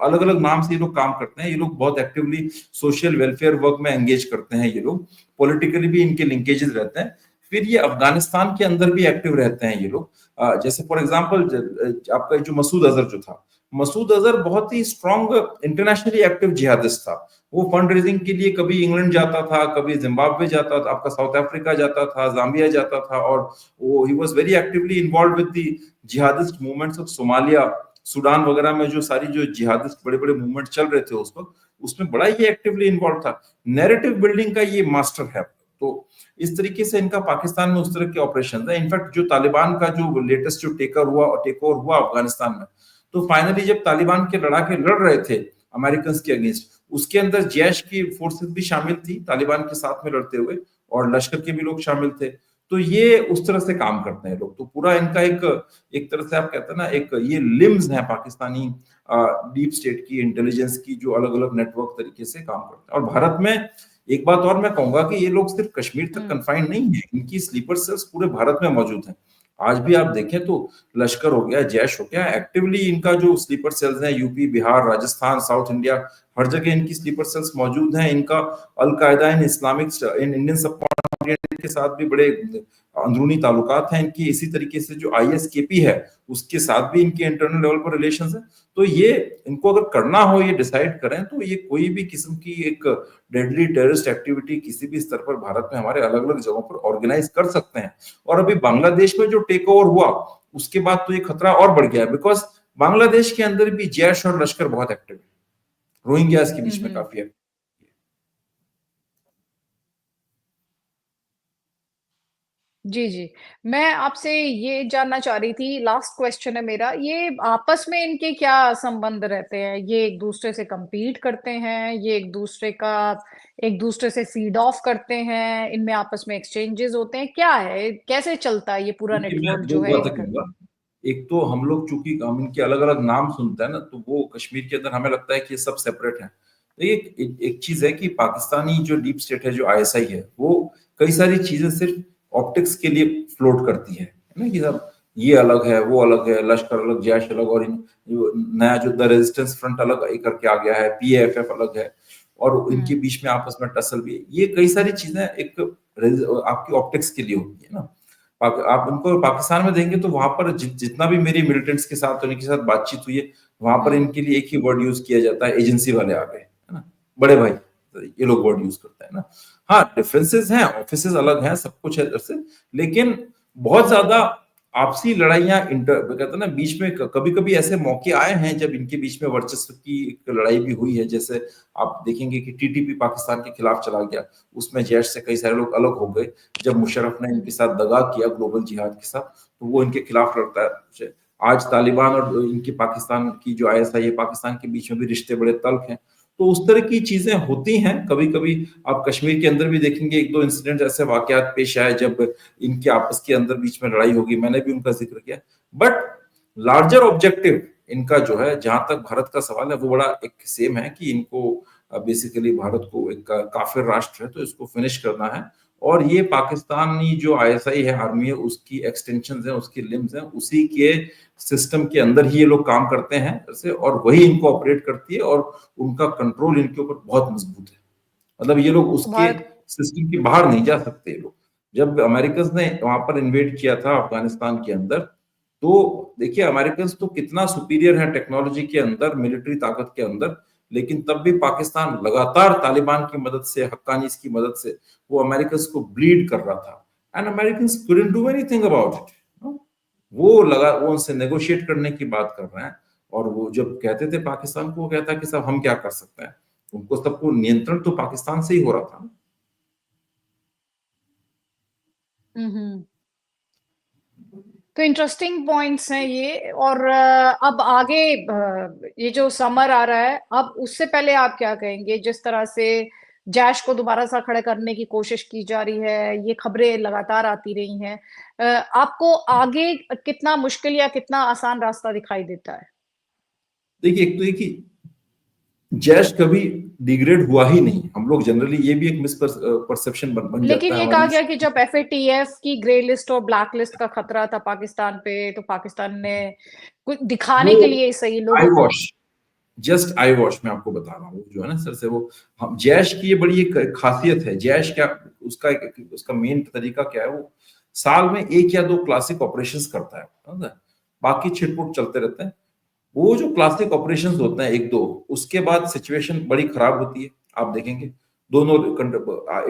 Speaker 2: अलग अलग नाम से ये लोग काम करते हैं। ये लोग बहुत एक्टिवली सोशल वेलफेयर वर्क में एंगेज करते हैं। ये लोग पॉलिटिकली भी इनके लिंकेजेस रहते हैं। फिर ये अफगानिस्तान के अंदर भी एक्टिव रहते हैं ये लोग। जैसे फॉर एग्जांपल आपका जो मसूद अजहर जो था, मसूद अजहर बहुत ही स्ट्रॉन्ग इंटरनेशनली एक्टिव जिहादिस्ट था। वो फंड रेजिंग के लिए कभी इंग्लैंड जाता था, कभी जिम्बाब्वे जाता था, आपका साउथ अफ्रीका जाता था, जाम्बिया जाता था, और वो he was very actively involve with the jihadist movements of Somalia, Sudan वगैरह में जो सारी जो जिहादिस्ट बड़े बड़े मूवमेंट चल रहे थे उस वक्त, उसमें बड़ा ही एक्टिवली इन्वॉल्व था। नैरेटिव बिल्डिंग का ये मास्टर है। तो इस तरीके से इनका पाकिस्तान में उस तरह के ऑपरेशन है। इनफैक्ट जो तालिबान का जो लेटेस्ट जो टेक ओवर हुआ अफगानिस्तान में, तो फाइनली जब तालिबान के लड़ाके लड़ रहे थे अमेरिकन के अगेंस्ट, उसके अंदर जैश की फोर्सेस भी शामिल थी तालिबान के साथ में लड़ते हुए, और लश्कर के भी लोग शामिल थे। तो ये उस तरह से काम करते हैं लोग। तो पूरा इनका एक तरह से आप कहते हैं ना, एक ये लिम्स है पाकिस्तानी डीप स्टेट की, इंटेलिजेंस की, जो अलग अलग नेटवर्क तरीके से काम करते हैं। और भारत में एक बात और मैं कहूंगा कि ये लोग सिर्फ कश्मीर तक कन्फाइंड नहीं है, इनकी स्लीपर सेल्स पूरे भारत में मौजूद हैं। आज भी आप देखें तो लश्कर हो गया, जैश हो गया, एक्टिवली इनका जो स्लीपर सेल्स हैं, UP, Bihar, Rajasthan, south India, हर जगह इनकी स्लीपर सेल्स मौजूद हैं। इनका अलकायदा इन इस्लामिक इन इंडियन सब के साथ भी बड़े अंदरूनी ताल्लुकात हैं इनकी। इसी तरीके से जो ISKP है उसके साथ भी इनके इंटरनल लेवल पर रिलेशंस है। तो ये इनको अगर करना हो, ये डिसाइड करें, तो ये कोई भी किस्म की एक डेडली टेररिस्ट एक्टिविटी किसी भी स्तर पर भारत में हमारे अलग अलग जगहों पर ऑर्गेनाइज कर सकते हैं। और अभी बांग्लादेश में जो टेक ओवर हुआ उसके बाद तो ये खतरा और बढ़ गया है, बिकॉज बांग्लादेश के अंदर भी जैश और लश्कर बहुत एक्टिव है, रोहिंग्यास के बीच में काफी है।
Speaker 1: जी जी, मैं आपसे ये जानना चाह रही थी, लास्ट क्वेश्चन है मेरा, ये आपस में इनके क्या संबंध रहते हैं? ये एक दूसरे से compete करते हैं, ये एक दूसरे से फीड ऑफ करते हैं, इनमें आपस में एक्सचेंजेस होते हैं, क्या है, कैसे चलता है ये पूरा
Speaker 2: मैं
Speaker 1: नेटवर्क
Speaker 2: दो
Speaker 1: जो है
Speaker 2: बातें
Speaker 1: इनका?
Speaker 2: कहूंगा। एक तो हम लोग चूंकि हम इनके अलग अलग नाम सुनते हैं ना, तो वो कश्मीर के अंदर हमें लगता है कि ये सब सेपरेट है। तो एक चीज है कि पाकिस्तानी जो डीप स्टेट है, जो ISI है, वो कई सारी चीजें सिर्फ ऑप्टिक्स के लिए फ्लोट करती है ना, कि सब ये अलग है, वो अलग है, लश्कर अलग, जैश अलग, और नया जो द रेजिस्टेंस फ्रंट अलग करके आ गया है, PAFF अलग है, और इनके बीच में आपस में टसल भी है। ये कई सारी चीजें एक आपकी ऑप्टिक्स के लिए होती है ना। आप उनको पाकिस्तान में देंगे तो वहां पर जितना भी मेरी मिलिटेंट्स के साथ उनके साथ बातचीत हुई है, वहां पर इनके लिए एक ही वर्ड यूज किया जाता है, एजेंसी वाले आ गए, है ना, बड़े भाई, तो ये लोग वर्ड यूज करते हैं ना। हाँ, डिफरेंसेस हैं, ऑफिसेज अलग हैं, सब कुछ है से, लेकिन बहुत ज्यादा आपसी लड़ाइयां कहते हैं ना बीच में, कभी कभी ऐसे मौके आए हैं जब इनके बीच में वर्चस्व की एक लड़ाई भी हुई है। जैसे आप देखेंगे कि TTP पाकिस्तान के खिलाफ चला गया, उसमें जैश से कई सारे लोग अलग हो गए। जब मुशर्रफ ने इनके साथ दगा किया ग्लोबल जिहाद के साथ, तो वो इनके खिलाफ लड़ता है। आज तालिबान और इनकी पाकिस्तान की जो ISI है, पाकिस्तान के बीच में भी रिश्ते बड़े तल्ख हैं। तो उस तरह की चीजें होती हैं कभी कभी। आप कश्मीर के अंदर भी देखेंगे एक दो इंसिडेंट ऐसे वाकयात पेश आए जब इनके आपस के अंदर बीच में लड़ाई होगी, मैंने भी उनका जिक्र किया। बट लार्जर ऑब्जेक्टिव इनका जो है, जहां तक भारत का सवाल है, वो बड़ा एक सेम है कि इनको बेसिकली भारत को एक काफिर राष्ट्र है तो इसको फिनिश करना है। और ये पाकिस्तानी जो ISI है, आर्मी है, उसकी एक्सटेंशन है, उसकी लिम्स हैं, उसी के सिस्टम के अंदर ही ये लोग काम करते हैं ऐसे, और वही इनको ऑपरेट करती है, और उनका कंट्रोल इनके ऊपर बहुत मजबूत है। मतलब ये लोग उसके सिस्टम के बाहर नहीं जा सकते। लोग जब अमेरिकन ने वहां पर इन्वेड किया था अफगानिस्तान के अंदर, तो देखिए अमेरिकन तो कितना सुपीरियर है टेक्नोलॉजी के अंदर, मिलिट्री ताकत के अंदर, लेकिन तब भी पाकिस्तान लगातार तालिबान की मदद से, हक्कानीस की मदद से, वो अमेरिकन को ब्लीड कर रहा था, and American couldn't do anything about it। वो उनसे नेगोशिएट करने की बात कर रहे हैं, और वो जब कहते थे पाकिस्तान को, वो कहता कि साहब हम क्या कर सकते हैं, उनको सबको नियंत्रण तो पाकिस्तान से ही हो रहा था।
Speaker 1: तो इंटरेस्टिंग पॉइंट्स हैं ये। और अब आगे ये जो समर आ रहा है, अब उससे पहले आप क्या कहेंगे? जिस तरह से जैश को दोबारा सा खड़ा करने की कोशिश की जा रही है, ये खबरें लगातार आती रही हैं, आपको आगे कितना मुश्किल या कितना आसान रास्ता दिखाई देता है?
Speaker 2: देखिए, एक तो एक ही जैश कभी डिग्रेड हुआ ही नहीं। हम लोग जनरली, ये भी एक मिस परसेप्शन बन
Speaker 1: लेकिन
Speaker 2: जाता है
Speaker 1: ये कहा
Speaker 2: हमारी।
Speaker 1: गया कि जब FATF की ग्रे लिस्ट और ब्लैक लिस्ट का खतरा था पाकिस्तान पे, तो पाकिस्तान ने कुछ दिखाने
Speaker 2: वो
Speaker 1: के लिए सही
Speaker 2: आई
Speaker 1: लोगों को।
Speaker 2: वॉश जस्ट आई वॉश मैं आपको बता रहा हूँ जो है ना सर से वो, हम जैश की ये बड़ी एक खासियत है। जैश क्या, उसका मेन तरीका क्या है, वो साल में 1 या 2 क्लासिक ऑपरेशंस करता है, बाकी छिटपुट चलते रहते हैं। वो जो क्लासिक ऑपरेशंस होते हैं 1-2, उसके बाद सिचुएशन बड़ी खराब होती है। आप देखेंगे दोनों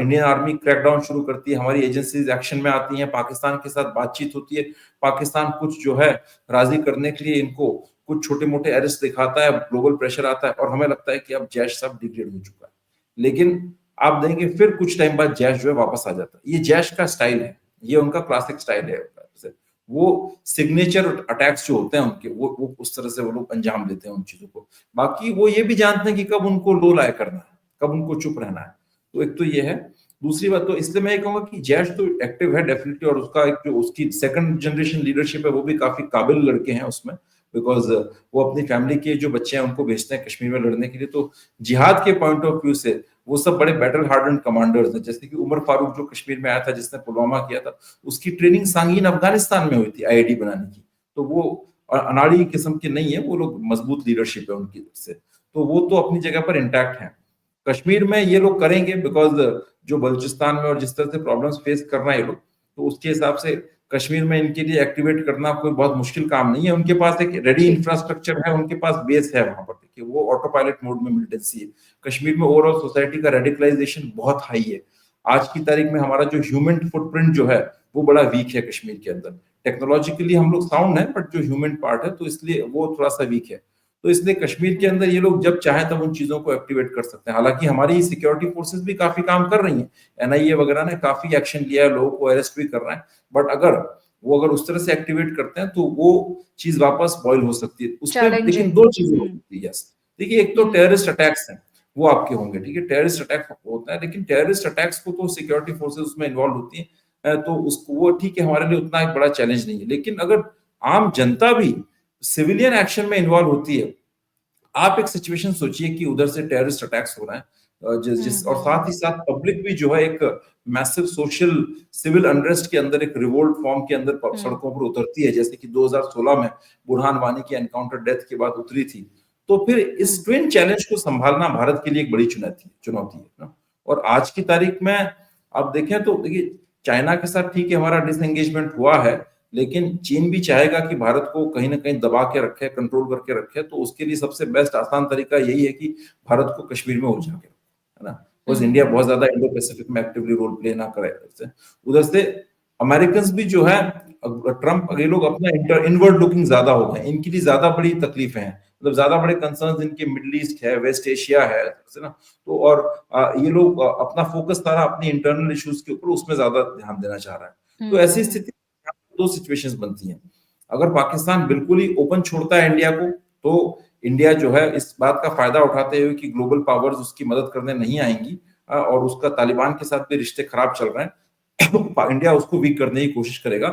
Speaker 2: इंडियन आर्मी क्रैकडाउन शुरू करती है, हमारी एजेंसीज एक्शन में आती हैं, पाकिस्तान के साथ बातचीत होती है, पाकिस्तान कुछ जो है राजी करने के लिए इनको कुछ छोटे मोटे अरेस्ट दिखाता है, ग्लोबल प्रेशर आता है और हमें लगता है कि अब जैश सब डिग्रेड हो चुका है। लेकिन आप देखेंगे फिर कुछ टाइम बाद जैश जो है वापस आ जाता है। ये जैश का स्टाइल है, ये उनका क्लासिक स्टाइल है। वो सिग्नेचर अटैक्स जो होते हैं उनके, वो उस तरह से वो लोग अंजाम देते हैं उन चीजों को। बाकी वो ये भी जानते हैं कि कब उनको लो लाया करना है, कब उनको चुप रहना है। तो एक तो ये है। दूसरी बात तो इसलिए मैं ये कहूंगा कि जैश तो एक्टिव है डेफिनेटली, और उसका एक जो उसकी सेकंड जनरेशन लीडरशिप है वो भी काफी काबिल लड़के हैं उसमें, बिकॉज वो अपनी फैमिली के जो बच्चे हैं उनको भेजते हैं कश्मीर में लड़ने के लिए। तो जिहाद के पॉइंट ऑफ व्यू से वो सब बड़े बैटल हार्डन्ड कमांडर्स हैं। जैसे कि उमर फारूक जो कश्मीर में आया था, जिसने पुलवामा किया था, उसकी ट्रेनिंग सांगीन अफगानिस्तान में हुई थी आईईडी बनाने की। तो वो अनाड़ी किस्म के नहीं है वो लोग, मजबूत लीडरशिप है उनकी तरफ से। तो वो तो अपनी जगह पर इंटैक्ट है। कश्मीर में ये लोग करेंगे बिकॉज जो बलूचिस्तान में और जिस तरह से प्रॉब्लम्स फेस कर रहे हैं ये लोग, तो उसके हिसाब से कश्मीर में इनके लिए एक्टिवेट करना कोई बहुत मुश्किल काम नहीं है। उनके पास एक रेडी इंफ्रास्ट्रक्चर है, उनके पास बेस है वहां पर, देखिए वो ऑटो पायलट मोड में मिलिटेंसी है। कश्मीर में ओवरऑल सोसाइटी का रेडिकलाइजेशन बहुत हाई है। आज की तारीख में हमारा जो ह्यूमन फुटप्रिंट जो है वो बड़ा वीक है कश्मीर के अंदर। टेक्नोलॉजिकली हम लोग साउंड है, बट जो ह्यूमन पार्ट है तो इसलिए वो थोड़ा सा वीक है। तो इसलिए कश्मीर के अंदर ये लोग जब चाहे तब उन चीजों को एक्टिवेट कर सकते हैं। हालांकि हमारी सिक्योरिटी फोर्सेस भी काफी काम कर रही हैं, एनआईए वगैरह ने काफी एक्शन लिया है, लोगों को अरेस्ट भी कर रहे हैं। बट अगर उस तरह से एक्टिवेट करते हैं तो वो चीज वापस बॉयल हो सकती है उसमें। लेकिन दो चीजें हो सकती है। यस, देखिए एक तो टेररिस्ट अटैक्स हैं, वो आपके होंगे, ठीक है, टेररिस्ट अटैक होता है, लेकिन टेररिस्ट अटैक्स को तो सिक्योरिटी फोर्सेस उसमें इन्वॉल्व होती है, तो उसको वो ठीक है, हमारे लिए उतना एक बड़ा चैलेंज नहीं है। लेकिन अगर आम जनता भी सिविलियन एक्शन में इन्वॉल्व होती है, आप एक सिचुएशन सोचिए कि उधर से टेररिस्ट अटैक्स हो रहे हैं, जिस और साथ ही साथ पब्लिक भी जो है एक मैसिव सोशल सिविल अनरेस्ट के अंदर, एक रिवोल्ट फॉर्म के अंदर सड़कों पर उतरती है, जैसे कि 2016 में बुरहान वानी की एनकाउंटर डेथ के बाद उतरी थी। तो फिर इस ट्विन चैलेंज को संभालना भारत के लिए एक बड़ी चुनौती है ना। और आज की तारीख में आप देखें तो देखिए चाइना के साथ ठीक है हमारा डिसएंगेजमेंट हुआ है, लेकिन चीन भी चाहेगा कि भारत को कहीं ना कहीं दबा के रखे, कंट्रोल करके रखे। तो उसके लिए सबसे बेस्ट आसान तरीका यही है कि भारत को कश्मीर में उलझा के रखे, है ना। बिकॉज इंडिया बहुत ज्यादा इंडो पैसिफिक में एक्टिवली रोल प्ले ना करे। उधर से अमेरिकन भी जो है, ट्रम्प, ये लोग अपना इनवर्ड लुकिंग ज्यादा हो गए, इनके लिए ज्यादा बड़ी तकलीफें हैं, मतलब ज्यादा बड़े कंसर्न इनके मिडिल ईस्ट है, वेस्ट एशिया है ना। तो और ये लोग अपना फोकस सारा अपनी इंटरनल इश्यूज के ऊपर, उसमें ज्यादा ध्यान देना चाह रहा है। तो ऐसी स्थिति दो सिचुएशंस बनती हैं। अगर पाकिस्तान बिल्कुल ही ओपन छोड़ता है इंडिया को, तो इंडिया जो है इस बात का फायदा उठाते हुए कि ग्लोबल पावर्स उसकी मदद करने नहीं आएंगी, और उसका तालिबान के साथ भी रिश्ते खराब चल रहे हैं, इंडिया उसको वीक करने की कोशिश करेगा,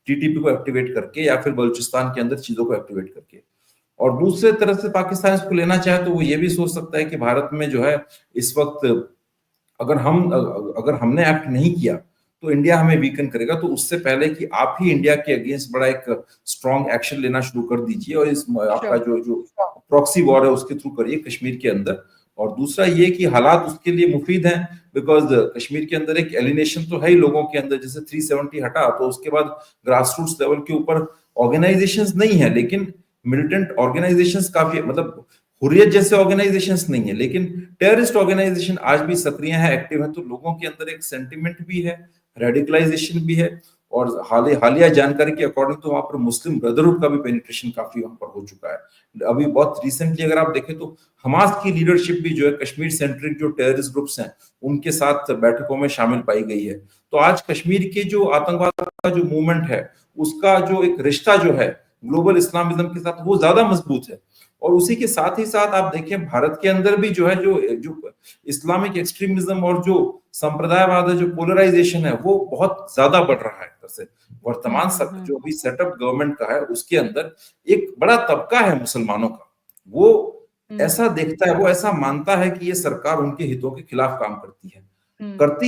Speaker 2: टीटीपी को एक्टिवेट करके या फिर बलूचिस्तान के अंदर चीजों को एक्टिवेट करके। और दूसरे तरफ से पाकिस्तान इसको लेना चाहे तो वो ये भी सोच सकता है कि भारत में जो है इस वक्त अगर हमने एक्ट नहीं किया तो इंडिया हमें वीकन करेगा। तो उससे पहले कि आप ही इंडिया के अगेंस्ट बड़ा एक स्ट्रॉन्ग एक्शन लेना शुरू कर दीजिए, और इस आपका जो प्रॉक्सी वॉर है उसके थ्रू करिए कश्मीर के अंदर। और दूसरा ये कि हालात उसके लिए मुफीद हैं, बिकॉज कश्मीर के अंदर एक एलिनेशन तो है ही लोगों के अंदर। जैसे 370 हटा तो उसके बाद ग्रास रूट्स लेवल के ऊपर ऑर्गेनाइजेशंस नहीं है, लेकिन मिलिटेंट ऑर्गेनाइजेशंस काफी, मतलब हुर्रियत जैसे ऑर्गेनाइजेशंस नहीं है, लेकिन टेररिस्ट ऑर्गेनाइजेशन आज भी सक्रिय है, एक्टिव है। तो लोगों के अंदर एक सेंटिमेंट भी है, रेडिकलाइजेशन भी है। और हालिया जानकारी के अकॉर्डिंग तो वहां पर मुस्लिम ब्रदरहुड का भी पेनिट्रेशन काफी वहां पर हो चुका है। अभी बहुत रिसेंटली अगर आप देखें तो हमास की लीडरशिप भी जो है कश्मीर सेंट्रिक जो टेररिस्ट ग्रुप्स हैं उनके साथ बैठकों में शामिल पाई गई है। तो आज कश्मीर के जो आतंकवाद का जो मूवमेंट है उसका जो एक रिश्ता जो है ग्लोबल इस्लामिज्म के साथ वो ज्यादा मजबूत है। और उसी के साथ ही साथ आप देखें भारत के अंदर भी जो है जो इस्लामिक एक्सट्रीमिज्म और जो संप्रदायवाद है, जो पोलराइजेशन है, वो बहुत ज्यादा बढ़ रहा है। वर्तमान जो भी सेटअप गवर्नमेंट का है उसके अंदर एक बड़ा तबका है मुसलमानों का, वो ऐसा देखता है, वो ऐसा मानता है कि ये सरकार उनके हितों के खिलाफ काम करती है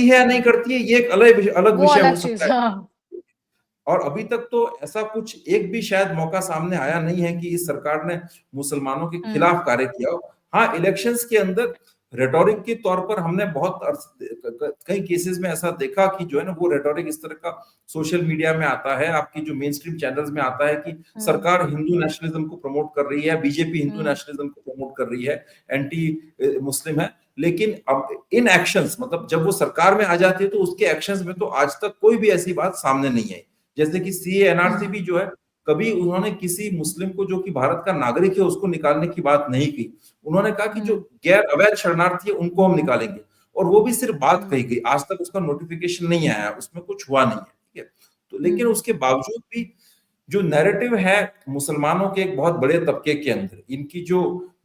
Speaker 2: या नहीं करती है, ये एक अलग विषय हो सकता है। और अभी तक तो ऐसा कुछ एक भी शायद मौका सामने आया नहीं है कि इस सरकार ने मुसलमानों के खिलाफ कार्य किया हो। हाँ, इलेक्शंस के अंदर रेटोरिक के तौर पर हमने बहुत कई केसेस में ऐसा देखा कि जो है ना, वो रेटोरिक इस तरह का सोशल मीडिया में आता है, आपकी जो मेन स्ट्रीम चैनल्स में आता है कि सरकार हिंदू नेशनलिज्म को प्रमोट कर रही है, बीजेपी हिंदू नेशनलिज्म को प्रमोट कर रही है, एंटी मुस्लिम है। लेकिन अब इन एक्शंस, मतलब जब वो सरकार में आ जाती है तो उसके एक्शंस में तो आज तक कोई भी ऐसी बात सामने नहीं आई। जैसे कि सीए एनआरसी भी जो है, कभी उन्होंने किसी मुस्लिम को जो कि भारत का नागरिक है उसको निकालने की बात नहीं की। उन्होंने कहा कि जो गैर अवैध शरणार्थी है उनको हम निकालेंगे, और वो भी सिर्फ बात कही गई, आज तक उसका नोटिफिकेशन नहीं आया, उसमें कुछ हुआ नहीं है, ठीक है। तो लेकिन उसके बावजूद भी जो नैरेटिव है मुसलमानों के एक बहुत बड़े तबके के अंदर, इनकी जो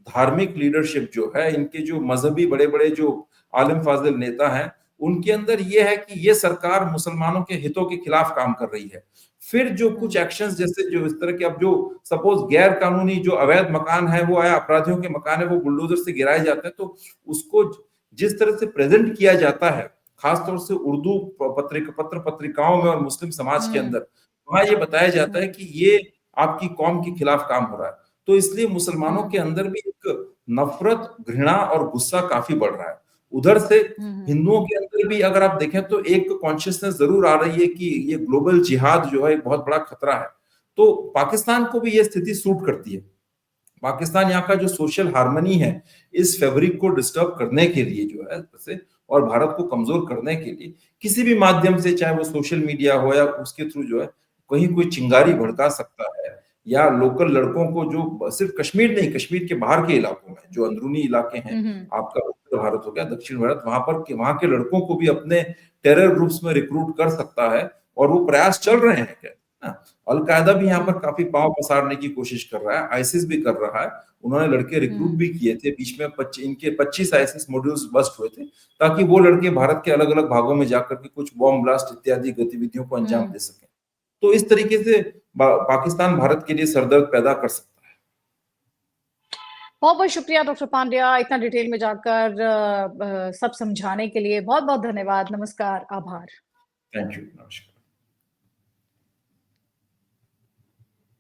Speaker 2: धार्मिक लीडरशिप जो है, इनके जो मजहबी बड़े बड़े जो आलिम फाजिल नेता हैं, उनके अंदर ये है कि ये सरकार मुसलमानों के हितों के खिलाफ काम कर रही है। फिर जो कुछ एक्शंस, जैसे जो इस तरह के, अब जो सपोज गैर कानूनी जो अवैध मकान है वो या अपराधियों के मकान है वो बुलडोजर से गिराए जाते हैं, तो उसको जिस तरह से प्रेजेंट किया जाता है, खासतौर से उर्दू पत्र पत्रिकाओं में और मुस्लिम समाज के अंदर, वहां ये बताया जाता है कि ये आपकी कौम के खिलाफ काम हो रहा है। तो इसलिए मुसलमानों के अंदर भी एक नफरत, घृणा और गुस्सा काफी बढ़ रहा है। उधर से हिंदुओं के अंदर भी अगर आप देखें तो एक कॉन्शियसनेस जरूर आ रही है कि ये ग्लोबल जिहाद जो है एक बहुत बड़ा खतरा है। तो पाकिस्तान को भी ये स्थिति सूट करती है। पाकिस्तान यहाँ का जो सोशल हार्मनी है, इस फैब्रिक को डिस्टर्ब करने के लिए जो है वैसे, और भारत को कमजोर करने के लिए किसी भी माध्यम से, चाहे वो सोशल मीडिया हो या उसके थ्रू जो है कहीं कोई चिंगारी भड़का सकता है, या लोकल लड़कों को, जो सिर्फ कश्मीर नहीं, कश्मीर के बाहर के इलाकों में जो अंदरूनी इलाके हैं, आपका उत्तर भारत हो गया, दक्षिण भारत, वहां के लड़कों को भी अपने टेरर ग्रुप्स में रिक्रूट कर सकता है। और वो प्रयास चल रहे हैं क्या, अलकायदा भी यहाँ पर काफी पांव पसारने की कोशिश कर रहा है, आईसिस भी कर रहा है। उन्होंने लड़के रिक्रूट भी किए थे बीच में, इनके 25 आईसिस मॉड्यूल्स बस्ट हुए थे, ताकि वो लड़के भारत के अलग अलग भागों में जाकर के कुछ बॉम्ब ब्लास्ट इत्यादि गतिविधियों को अंजाम दे सके। तो इस तरीके से पाकिस्तान भारत के लिए सरदर्द पैदा कर सकता है।
Speaker 1: बहुत बहुत शुक्रिया डॉक्टर पांड्या, इतना डिटेल में जाकर सब समझाने के लिए बहुत बहुत धन्यवाद। नमस्कार, आभार।
Speaker 2: थैंक यू, नमस्कार।